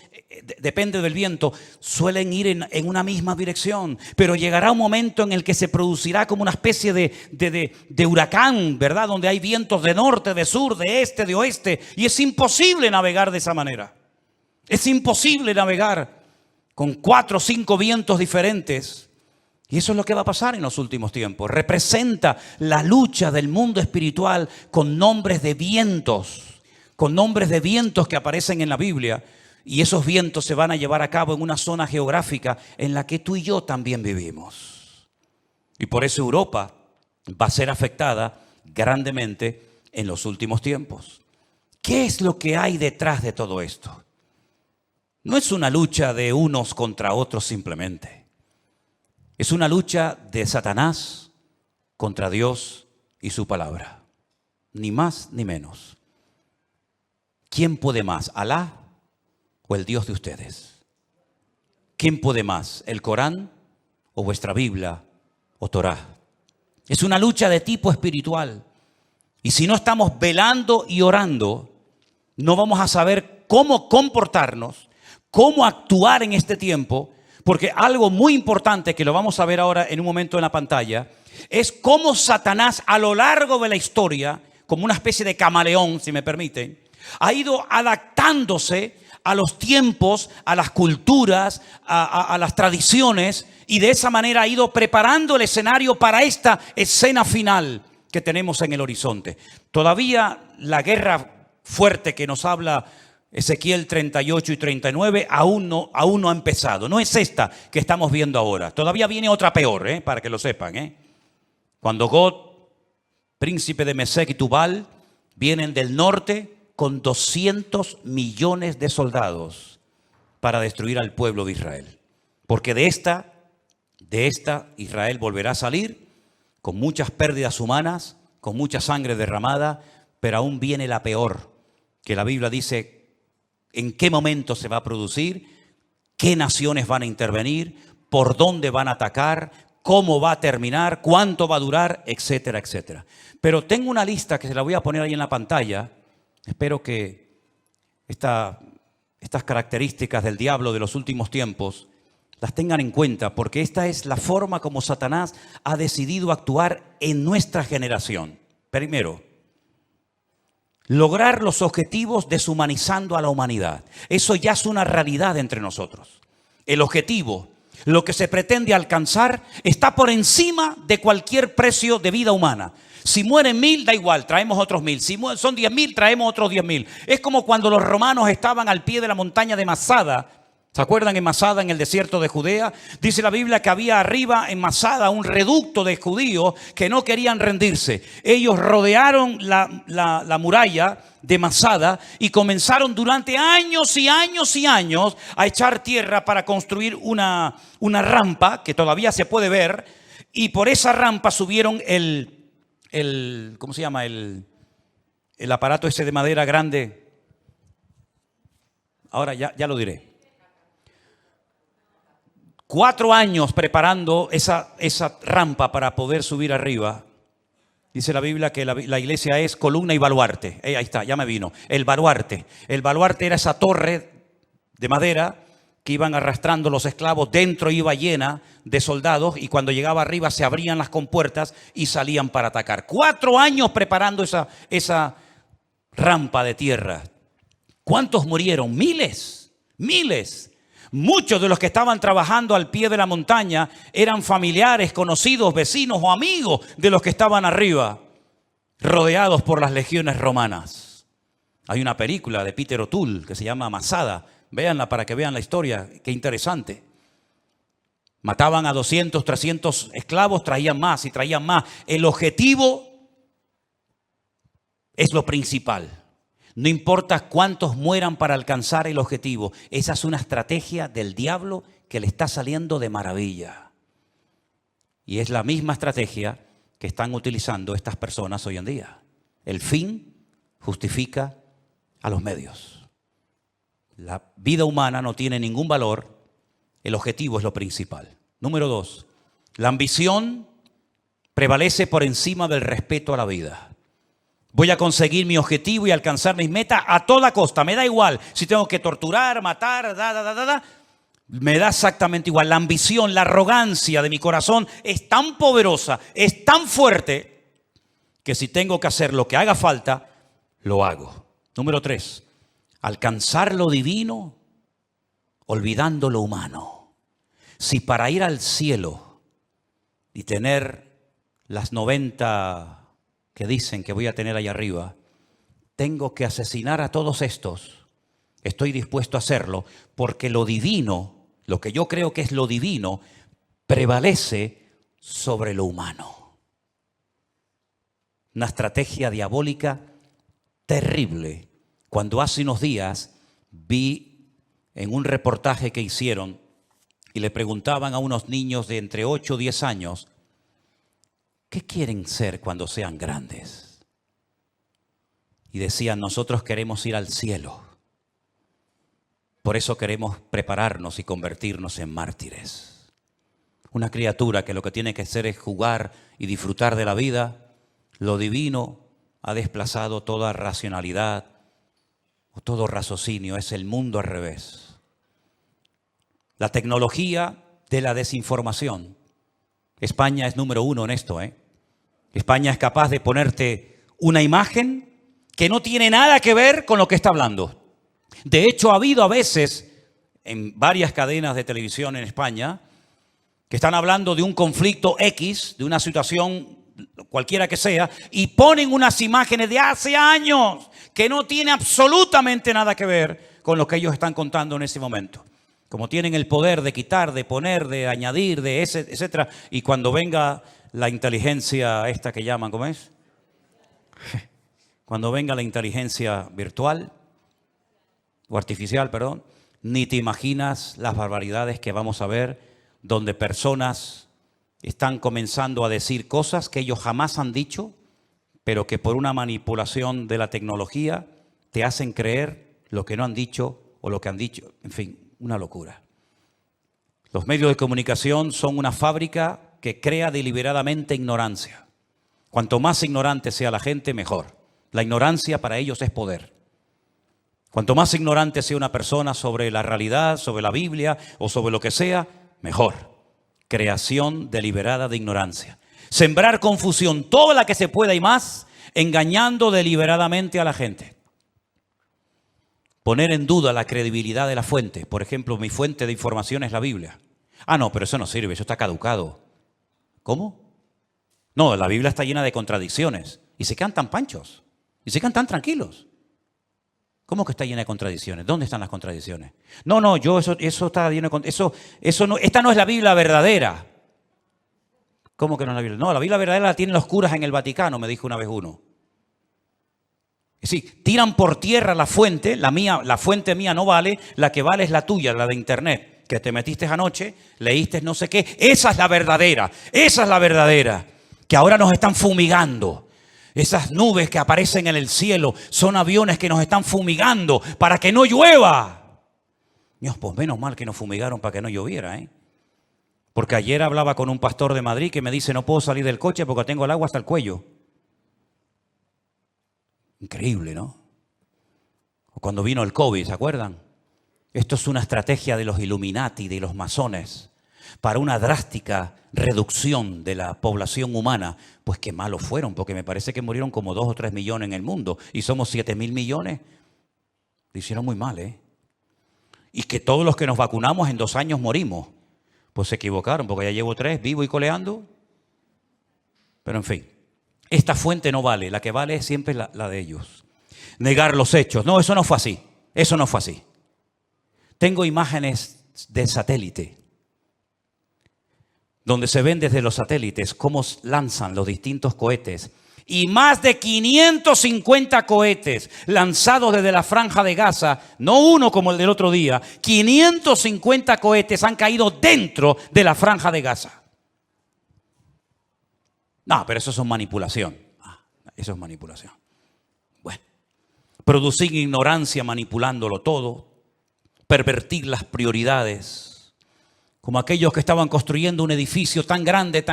depende del viento, suelen ir en una misma dirección, pero llegará un momento en el que se producirá como una especie de huracán, ¿verdad? Donde hay vientos de norte, de sur, de este, de oeste, y es imposible navegar de esa manera. Es imposible navegar con 4 o 5 vientos diferentes. Y eso es lo que va a pasar en los últimos tiempos. Representa la lucha del mundo espiritual con nombres de vientos que aparecen en la Biblia. Y esos vientos se van a llevar a cabo en una zona geográfica en la que tú y yo también vivimos. Y por eso Europa va a ser afectada grandemente en los últimos tiempos. ¿Qué es lo que hay detrás de todo esto? No es una lucha de unos contra otros simplemente. Es una lucha de Satanás contra Dios y su palabra. Ni más ni menos. ¿Quién puede más? ¿Alá o el Dios de ustedes? ¿Quién puede más? ¿El Corán o vuestra Biblia o Torá. Es una lucha de tipo espiritual. Y si no estamos velando y orando, no vamos a saber cómo comportarnos, cómo actuar en este tiempo, porque algo muy importante que lo vamos a ver ahora en un momento en la pantalla, es cómo Satanás a lo largo de la historia, como una especie de camaleón, si me permiten, ha ido adaptándose a los tiempos, a las culturas, a las tradiciones, y de esa manera ha ido preparando el escenario para esta escena final que tenemos en el horizonte. Todavía la guerra fuerte que nos habla Ezequiel 38 y 39 aún no ha empezado. No es esta que estamos viendo ahora. Todavía viene otra peor, para que lo sepan. Cuando Gog, príncipe de Mesec y Tubal, vienen del norte con 200 millones de soldados para destruir al pueblo de Israel. Porque de esta Israel volverá a salir con muchas pérdidas humanas, con mucha sangre derramada, pero aún viene la peor, que la Biblia dice en qué momento se va a producir, qué naciones van a intervenir, por dónde van a atacar, cómo va a terminar, cuánto va a durar, etcétera, etcétera. Pero tengo una lista que se la voy a poner ahí en la pantalla. Espero que estas características del diablo de los últimos tiempos las tengan en cuenta, porque esta es la forma como Satanás ha decidido actuar en nuestra generación. Primero, lograr los objetivos deshumanizando a la humanidad. Eso ya es una realidad entre nosotros. El objetivo, lo que se pretende alcanzar, está por encima de cualquier precio de vida humana. Si mueren 1000, da igual, traemos otros 1000. Si son 10.000, traemos otros 10.000. Es como cuando los romanos estaban al pie de la montaña de Masada. ¿Se acuerdan en Masada, en el desierto de Judea? Dice la Biblia que había arriba en Masada un reducto de judíos que no querían rendirse. Ellos rodearon la muralla de Masada y comenzaron durante años y años y años a echar tierra para construir una rampa que todavía se puede ver, y por esa rampa subieron ¿cómo se llama? El aparato ese de madera grande. Ahora ya lo diré. 4 años preparando esa rampa para poder subir arriba. Dice la Biblia que la iglesia es columna y baluarte. Ahí está, ya me vino. El baluarte. El baluarte era esa torre de madera que iban arrastrando los esclavos. Dentro iba llena de soldados y cuando llegaba arriba se abrían las compuertas y salían para atacar. 4 años preparando esa rampa de tierra. ¿Cuántos murieron? Miles. Muchos de los que estaban trabajando al pie de la montaña eran familiares, conocidos, vecinos o amigos de los que estaban arriba, rodeados por las legiones romanas. Hay una película de Peter O'Toole que se llama Masada. Véanla para que vean la historia. Qué interesante. Mataban a 200, 300 esclavos, traían más y traían más. El objetivo es lo principal. No importa cuántos mueran para alcanzar el objetivo. Esa es una estrategia del diablo que le está saliendo de maravilla. Y es la misma estrategia que están utilizando estas personas hoy en día. El fin justifica a los medios. La vida humana no tiene ningún valor. El objetivo es lo principal. Número 2. La ambición prevalece por encima del respeto a la vida. Voy a conseguir mi objetivo y alcanzar mis metas a toda costa. Me da igual si tengo que torturar, matar, me da exactamente igual. La ambición, la arrogancia de mi corazón es tan poderosa, es tan fuerte, que si tengo que hacer lo que haga falta, lo hago. Número 3. Alcanzar lo divino olvidando lo humano. Si para ir al cielo y tener las 90 que dicen que voy a tener allá arriba, tengo que asesinar a todos estos, estoy dispuesto a hacerlo, porque lo divino, lo que yo creo que es lo divino, prevalece sobre lo humano. Una estrategia diabólica terrible. Cuando hace unos días vi en un reportaje que hicieron y le preguntaban a unos niños de entre 8 o 10 años, ¿qué quieren ser cuando sean grandes? Y decían, nosotros queremos ir al cielo. Por eso queremos prepararnos y convertirnos en mártires. Una criatura que lo que tiene que hacer es jugar y disfrutar de la vida. Lo divino ha desplazado toda racionalidad o todo raciocinio. Es el mundo al revés. La tecnología de la desinformación. España es número 1 en esto, España es capaz de ponerte una imagen que no tiene nada que ver con lo que está hablando. De hecho, ha habido a veces en varias cadenas de televisión en España que están hablando de un conflicto X, de una situación cualquiera que sea, y ponen unas imágenes de hace años que no tiene absolutamente nada que ver con lo que ellos están contando en ese momento. Como tienen el poder de quitar, de poner, de añadir, de etcétera, y cuando venga la inteligencia esta que llaman, ¿cómo es? Cuando venga la inteligencia virtual o artificial, perdón, ni te imaginas las barbaridades que vamos a ver, donde personas están comenzando a decir cosas que ellos jamás han dicho, pero que por una manipulación de la tecnología te hacen creer lo que no han dicho o lo que han dicho. En fin, una locura. Los medios de comunicación son una fábrica que crea deliberadamente ignorancia. Cuanto más ignorante sea la gente, mejor. La ignorancia para ellos es poder. Cuanto más ignorante sea una persona sobre la realidad, sobre la Biblia o sobre lo que sea, mejor. Creación deliberada de ignorancia. Sembrar confusión, toda la que se pueda y más, engañando deliberadamente a la gente. Poner en duda la credibilidad de la fuente. Por ejemplo, mi fuente de información es la Biblia. Ah, no, pero eso no sirve, eso está caducado. ¿Cómo? No, la Biblia está llena de contradicciones. Y se quedan tan panchos. Y se quedan tan tranquilos. ¿Cómo que está llena de contradicciones? ¿Dónde están las contradicciones? No, eso está lleno de esta no es la Biblia verdadera. ¿Cómo que no es la Biblia? No, la Biblia verdadera la tienen los curas en el Vaticano, me dijo una vez uno. Es decir, tiran por tierra la fuente, la fuente mía no vale, la que vale es la tuya, la de internet, que te metiste anoche, leíste no sé qué. Esa es la verdadera, que ahora nos están fumigando. Esas nubes que aparecen en el cielo son aviones que nos están fumigando para que no llueva. Dios, pues menos mal que nos fumigaron para que no lloviera, Porque ayer hablaba con un pastor de Madrid que me dice, no puedo salir del coche porque tengo el agua hasta el cuello. Increíble, ¿no? O cuando vino el COVID, ¿se acuerdan? Esto es una estrategia de los Illuminati, de los masones, para una drástica reducción de la población humana. Pues qué malos fueron, porque me parece que murieron como 2 o 3 millones en el mundo y somos 7.000 millones. Lo hicieron muy mal, Y que todos los que nos vacunamos en 2 años morimos. Pues se equivocaron, porque ya llevo 3 vivo y coleando. Pero en fin, esta fuente no vale, la que vale es siempre la de ellos. Negar los hechos. No, eso no fue así. Eso no fue así. Tengo imágenes de satélite, donde se ven desde los satélites cómo lanzan los distintos cohetes. Y más de 550 cohetes lanzados desde la Franja de Gaza, no uno como el del otro día, 550 cohetes han caído dentro de la Franja de Gaza. No, pero eso es manipulación. Eso es manipulación. Bueno, producir ignorancia manipulándolo todo, pervertir las prioridades. Como aquellos que estaban construyendo un edificio tan grande,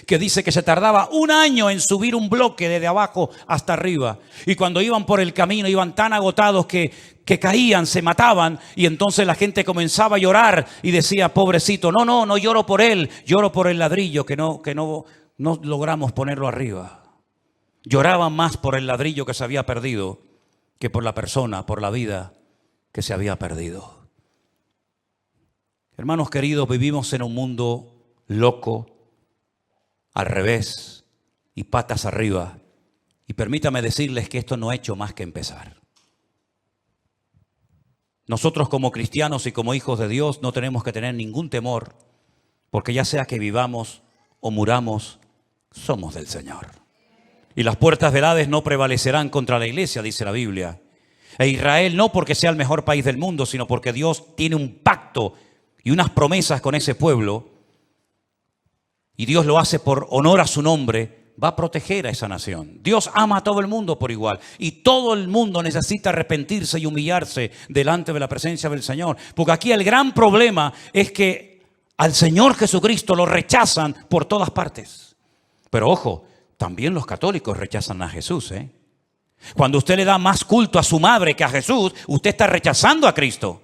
que dice que se tardaba 1 año en subir un bloque desde abajo hasta arriba. Y cuando iban por el camino iban tan agotados que caían, se mataban. Y entonces la gente comenzaba a llorar y decía, pobrecito, no lloro por él, lloro por el ladrillo que no logramos ponerlo arriba. Lloraban más por el ladrillo que se había perdido que por la persona, por la vida que se había perdido. Hermanos queridos, vivimos en un mundo loco, al revés y patas arriba. Y permítame decirles que esto no ha hecho más que empezar. Nosotros como cristianos y como hijos de Dios no tenemos que tener ningún temor, porque ya sea que vivamos o muramos, somos del Señor. Y las puertas del Hades no prevalecerán contra la iglesia, dice la Biblia. E Israel no porque sea el mejor país del mundo, sino porque Dios tiene un pacto y unas promesas con ese pueblo, y Dios lo hace por honor a su nombre, va a proteger a esa nación. Dios ama a todo el mundo por igual, y todo el mundo necesita arrepentirse y humillarse delante de la presencia del Señor. Porque aquí el gran problema es que Al Señor Jesucristo lo rechazan por todas partes. Pero ojo, también los católicos rechazan a Jesús, ¿eh? Cuando usted le da más culto a su madre que a Jesús, usted está rechazando a Cristo.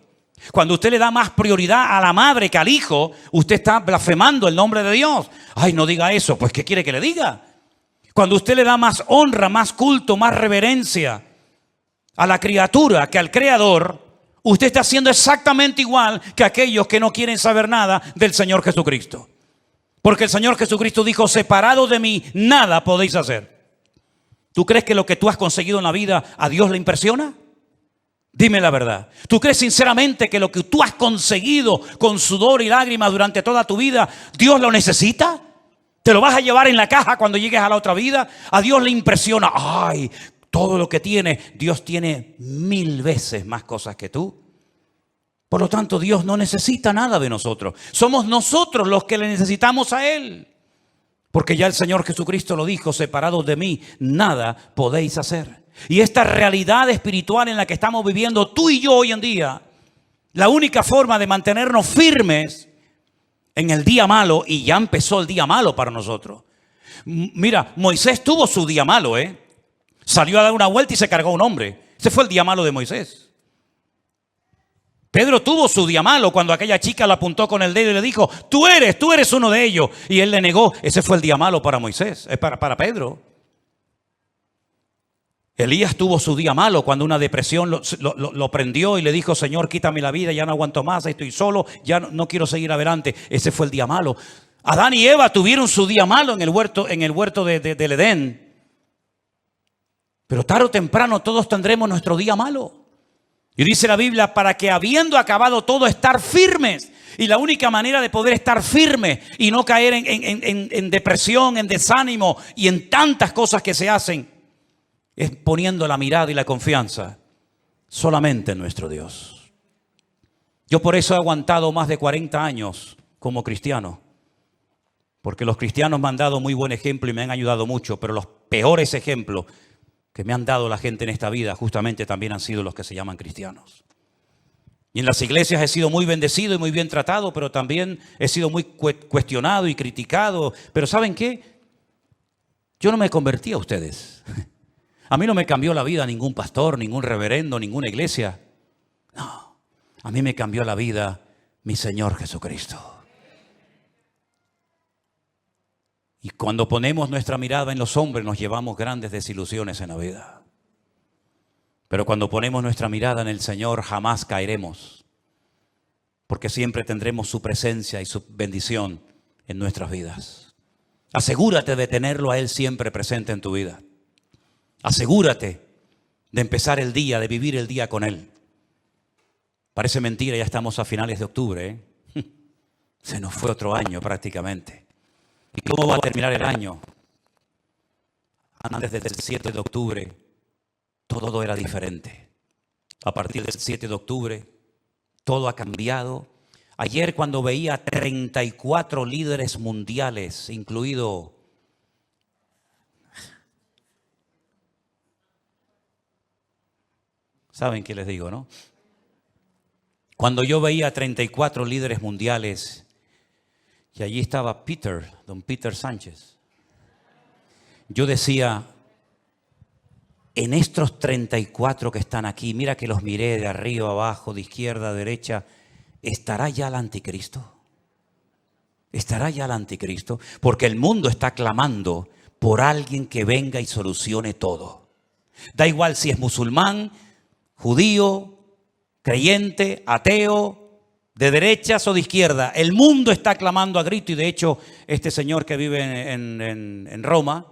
Cuando usted le da más prioridad a la madre que al hijo, usted está blasfemando el nombre de Dios. Ay, no diga eso. Pues, ¿qué quiere que le diga? Cuando usted le da más honra, más culto, más reverencia a la criatura que al Creador, usted está haciendo exactamente igual que aquellos que no quieren saber nada del Señor Jesucristo. Porque el Señor Jesucristo dijo, separados de mí, nada podéis hacer. ¿Tú crees que lo que tú has conseguido en la vida a Dios le impresiona? Dime la verdad. ¿Tú crees sinceramente que lo que tú has conseguido con sudor y lágrimas durante toda tu vida, Dios lo necesita? ¿Te lo vas a llevar en la caja cuando llegues a la otra vida? A Dios le impresiona. Ay, todo lo que tiene, Dios tiene 1000 veces más cosas que tú. Por lo tanto, Dios no necesita nada de nosotros. Somos nosotros los que le necesitamos a Él. Porque ya el Señor Jesucristo lo dijo, separados de mí, nada podéis hacer. Y esta realidad espiritual en la que estamos viviendo tú y yo hoy en día, la única forma de mantenernos firmes en el día malo, y ya empezó el día malo para nosotros. Mira, Moisés tuvo su día malo, ¿eh? Salió a dar una vuelta y se cargó a un hombre. Ese fue el día malo de Moisés. Pedro tuvo su día malo cuando aquella chica lo apuntó con el dedo y le dijo, tú eres uno de ellos. Y él le negó. Ese fue el día malo para Moisés, para Pedro. Elías tuvo su día malo cuando una depresión lo prendió y le dijo, Señor, quítame la vida, ya no aguanto más, estoy solo, ya no quiero seguir adelante. Ese fue el día malo. Adán y Eva tuvieron su día malo en el huerto del Edén. Pero tarde o temprano todos tendremos nuestro día malo. Y dice la Biblia, para que habiendo acabado todo, estar firmes. Y la única manera de poder estar firme y no caer en depresión, en desánimo y en tantas cosas que se hacen, es poniendo la mirada y la confianza solamente en nuestro Dios. Yo por eso he aguantado más de 40 años como cristiano. Porque los cristianos me han dado muy buen ejemplo y me han ayudado mucho. Pero los peores ejemplos que me han dado la gente en esta vida justamente también han sido los que se llaman cristianos. Y en las iglesias he sido muy bendecido y muy bien tratado, pero también he sido muy cuestionado y criticado. Pero ¿saben qué? Yo no me convertí a ustedes. A mí no me cambió la vida ningún pastor, ningún reverendo, ninguna iglesia. No, a mí me cambió la vida mi Señor Jesucristo. Y cuando ponemos nuestra mirada en los hombres nos llevamos grandes desilusiones en la vida. Pero cuando ponemos nuestra mirada en el Señor jamás caeremos. Porque siempre tendremos su presencia y su bendición en nuestras vidas. Asegúrate de tenerlo a Él siempre presente en tu vida. Asegúrate de empezar el día, de vivir el día con Él. Parece mentira, ya estamos a finales de octubre, ¿eh? Se nos fue otro año prácticamente. ¿Y cómo va a terminar el año? Antes del 7 de octubre, todo era diferente. A partir del 7 de octubre, todo ha cambiado. Ayer cuando veía 34 líderes mundiales, incluido... ¿Saben qué les digo, no? Cuando yo veía 34 líderes mundiales... Y allí estaba don Peter Sánchez. Yo decía, en estos 34 que están aquí, mira que los miré de arriba, abajo, de izquierda a derecha, ¿estará ya el anticristo? ¿Estará ya el anticristo? Porque el mundo está clamando por alguien que venga y solucione todo. Da igual si es musulmán, judío, creyente, ateo, de derechas o de izquierda, el mundo está clamando a grito. Y de hecho, este señor que vive en Roma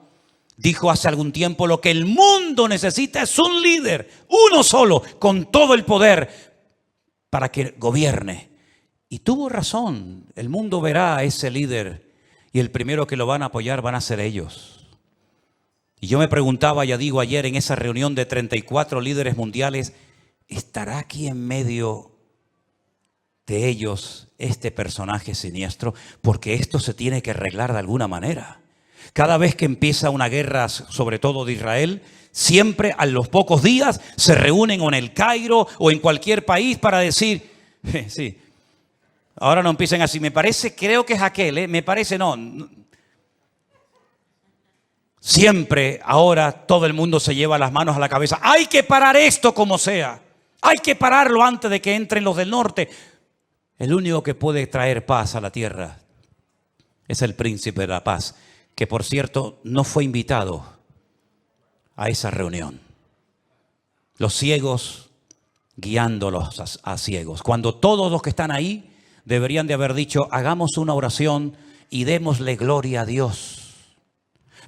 dijo hace algún tiempo: lo que el mundo necesita es un líder, uno solo, con todo el poder para que gobierne. Y tuvo razón, el mundo verá a ese líder y el primero que lo van a apoyar van a ser ellos. Y yo me preguntaba, ya digo, ayer en esa reunión de 34 líderes mundiales, ¿estará aquí en medio de ellos este personaje siniestro? Porque esto se tiene que arreglar de alguna manera. Cada vez que empieza una guerra, sobre todo de Israel, siempre a los pocos días se reúnen o en el Cairo o en cualquier país para decir, sí, Ahora no empiecen así. Me parece, creo que es aquel, me parece, no. Siempre, ahora, todo el mundo se lleva las manos a la cabeza. Hay que parar esto como sea. Hay que pararlo antes de que entren los del norte. El único que puede traer paz a la tierra es el príncipe de la paz, que por cierto no fue invitado a esa reunión. Los ciegos guiándolos a ciegos. Cuando todos los que están ahí deberían de haber dicho, hagamos una oración y démosle gloria a Dios,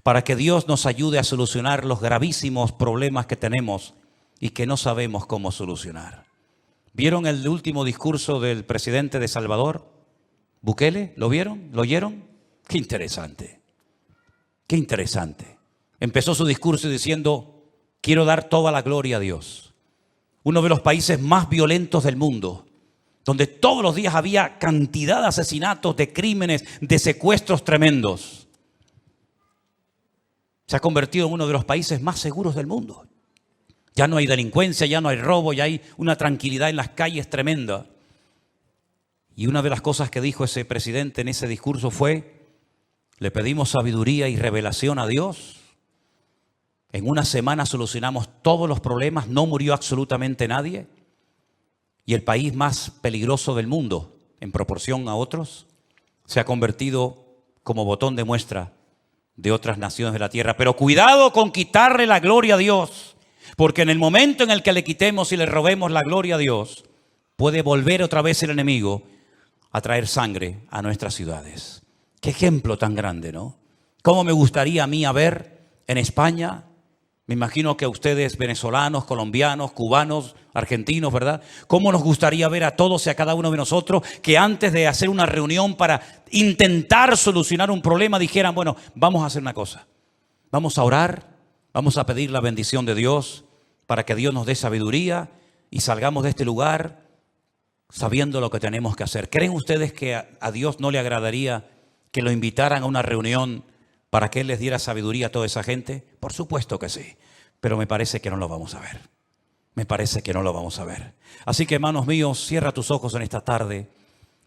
para que Dios nos ayude a solucionar los gravísimos problemas que tenemos y que no sabemos cómo solucionar. ¿Vieron el último discurso del presidente de Salvador, Bukele? ¿Lo vieron? ¿Lo oyeron? Qué interesante. Qué interesante. Empezó su discurso diciendo, quiero dar toda la gloria a Dios. Uno de los países más violentos del mundo, donde todos los días había cantidad de asesinatos, de crímenes, de secuestros tremendos. Se ha convertido en uno de los países más seguros del mundo. Ya no hay delincuencia, ya no hay robo, ya hay una tranquilidad en las calles tremenda. Y una de las cosas que dijo ese presidente en ese discurso fue, le pedimos sabiduría y revelación a Dios. En una semana solucionamos todos los problemas, no murió absolutamente nadie. Y el país más peligroso del mundo, en proporción a otros, se ha convertido como botón de muestra de otras naciones de la tierra. Pero cuidado con quitarle la gloria a Dios, porque en el momento en el que le quitemos y le robemos la gloria a Dios, puede volver otra vez el enemigo a traer sangre a nuestras ciudades. Qué ejemplo tan grande, ¿no? ¿Cómo me gustaría a mí ver en España? Me imagino que a ustedes, venezolanos, colombianos, cubanos, argentinos, ¿verdad? ¿Cómo nos gustaría ver a todos y a cada uno de nosotros que antes de hacer una reunión para intentar solucionar un problema dijeran, bueno, vamos a hacer una cosa. Vamos a orar, vamos a pedir la bendición de Dios para que Dios nos dé sabiduría y salgamos de este lugar sabiendo lo que tenemos que hacer. ¿Creen ustedes que a Dios no le agradaría que lo invitaran a una reunión para que Él les diera sabiduría a toda esa gente? Por supuesto que sí, pero me parece que no lo vamos a ver. Me parece que no lo vamos a ver. Así que, hermanos míos, cierra tus ojos en esta tarde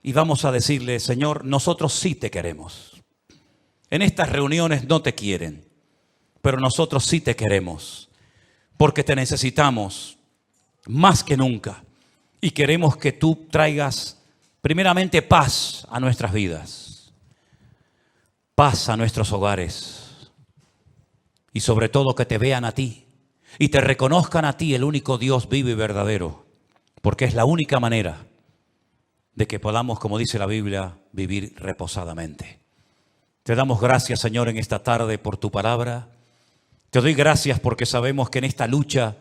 y vamos a decirle, Señor, nosotros sí te queremos. En estas reuniones no te quieren, pero nosotros sí te queremos, porque te necesitamos más que nunca y queremos que tú traigas primeramente paz a nuestras vidas, paz a nuestros hogares y sobre todo que te vean a ti y te reconozcan a ti, el único Dios vivo y verdadero, porque es la única manera de que podamos, como dice la Biblia, vivir reposadamente. Te damos gracias, Señor, en esta tarde por tu palabra. Te doy gracias porque sabemos que en esta lucha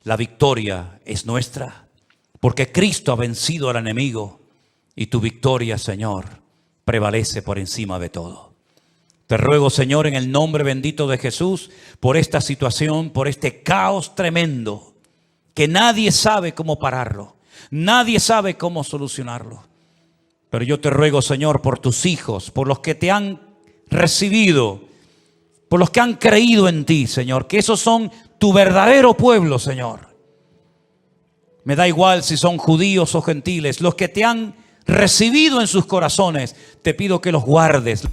la victoria es nuestra, porque Cristo ha vencido al enemigo y tu victoria, Señor, prevalece por encima de todo. Te ruego, Señor, en el nombre bendito de Jesús, por esta situación, por este caos tremendo, que nadie sabe cómo pararlo, nadie sabe cómo solucionarlo. Pero yo te ruego, Señor, por tus hijos, por los que te han recibido, por los que han creído en ti, Señor, que esos son tu verdadero pueblo, Señor. Me da igual si son judíos o gentiles, los que te han recibido en sus corazones, te pido que los guardes.